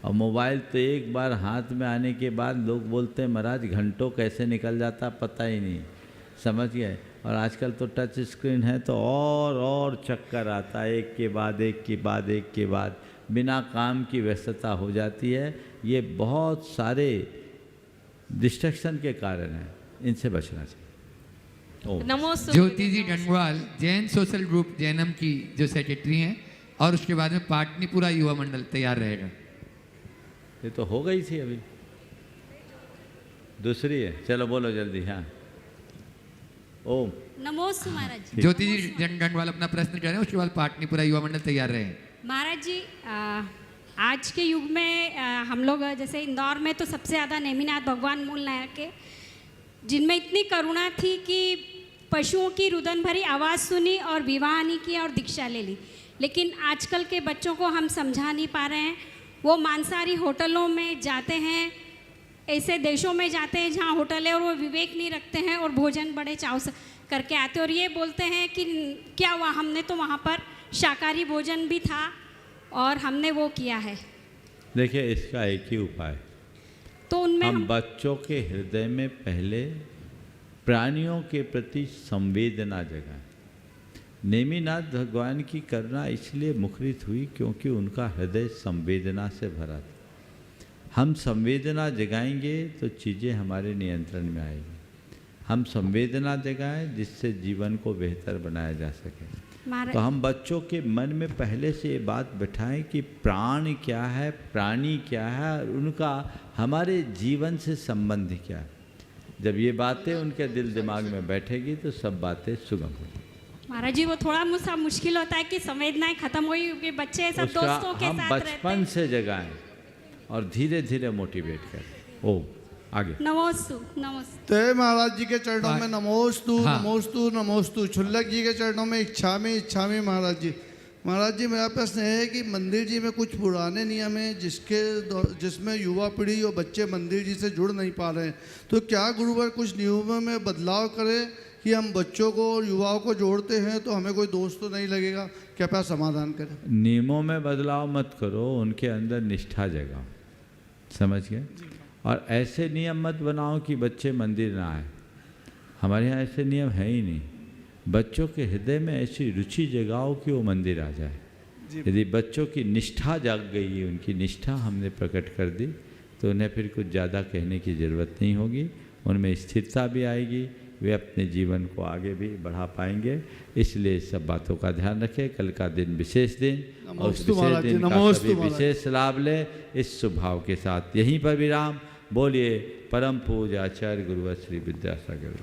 और मोबाइल तो एक बार हाथ में आने के बाद लोग बोलते हैं महाराज घंटों कैसे निकल जाता पता ही नहीं, समझ गए। और आजकल तो टच स्क्रीन है तो और चक्कर आता है, एक के बाद एक के बाद एक के बाद, बिना काम की व्यस्तता हो जाती है। ये बहुत सारे डिस्ट्रैक्शन के कारण है, इनसे बचना चाहिए। ज्योति जी डंडवाल जैन सोशल ग्रुप जैनम की जो सेक्रेटरी हैं, और उसके बाद में पाटनीपुरा युवा मंडल तैयार रहेगा। ये तो हो गई थी, अभी दूसरी है, चलो बोलो जल्दी। हाँ, ओम। नमोस्तु महाराज जी। ज्योति जी दंडवाल अपना प्रश्न करें, उसके बाद पाटनीपुरा युवा मंडल तैयार रहे। महाराज जी, आज के युग में हम लोग जैसे इंदौर में तो सबसे ज़्यादा नेमिनाथ भगवान मूल नायक के, जिनमें इतनी करुणा थी कि पशुओं की रुदन भरी आवाज़ सुनी और विवाह नहीं किया और दीक्षा ले ली। लेकिन आजकल के बच्चों को हम समझा नहीं पा रहे हैं। वो मांसाहारी होटलों में जाते हैं, ऐसे देशों में जाते हैं जहाँ होटल है और वो विवेक नहीं रखते हैं और भोजन बड़े चाव से करके आते हैं और ये बोलते हैं कि क्या हुआ, हमने तो वहाँ पर शाकाहारी भोजन भी था और हमने वो किया है। देखिए, इसका एक ही उपाय, तो उनमें हम बच्चों के हृदय में पहले प्राणियों के प्रति संवेदना जगाएं। नेमिनाथ भगवान की करुणा इसलिए मुखरित हुई क्योंकि उनका हृदय संवेदना से भरा था। हम संवेदना जगाएंगे तो चीज़ें हमारे नियंत्रण में आएगी। हम संवेदना जगाएं जिससे जीवन को बेहतर बनाया जा सके। तो हम बच्चों के मन में पहले से ये बात बिठाएं कि प्राण क्या है, प्राणी क्या है और उनका हमारे जीवन से संबंध क्या है। जब ये बातें उनके दिल दिमाग में बैठेगी तो सब बातें सुगम होंगी। महाराज जी, वो थोड़ा सा मुश्किल होता है कि संवेदनाएं खत्म हुई क्योंकि बच्चे सब दोस्तों के हम साथ रहते हैं। बचपन से जगाएं और धीरे धीरे मोटिवेट करें। ओ आगे। नमोस्तु नमस्ते। ते महाराज जी के चरणों में नमोस्तु नमोस्तु नमोस्तु। छुल्लक जी के चरणों में इच्छामी महाराज जी। महाराज जी, मेरा प्रश्न है कि मंदिर जी में कुछ पुराने नियम हैं जिसमें युवा पीढ़ी और बच्चे मंदिर जी से जुड़ नहीं पा रहे हैं, तो क्या गुरुवर कुछ नियमों में बदलाव करें कि हम बच्चों को और युवाओं को जोड़ते हैं तो हमें कोई दोष तो नहीं लगेगा? कृपया समाधान करें। नियमों में बदलाव मत करो, उनके अंदर निष्ठा जगाओ। समझ गए? और ऐसे नियम मत बनाओ कि बच्चे मंदिर ना आए। हमारे यहाँ ऐसे नियम है ही नहीं। बच्चों के हृदय में ऐसी रुचि जगाओ कि वो मंदिर आ जाए। यदि बच्चों की निष्ठा जाग गई, उनकी निष्ठा हमने प्रकट कर दी, तो उन्हें फिर कुछ ज़्यादा कहने की ज़रूरत नहीं होगी। उनमें स्थिरता भी आएगी, वे अपने जीवन को आगे भी बढ़ा पाएंगे। इसलिए सब बातों का ध्यान रखें। कल का दिन विशेष दिन और उस विशेष दिन का सभी विशेष लाभ लें। इस स्वभाव के साथ यहीं पर विराम। बोलिए परम पूज्य आचार्य गुरुवर श्री विद्यासागर।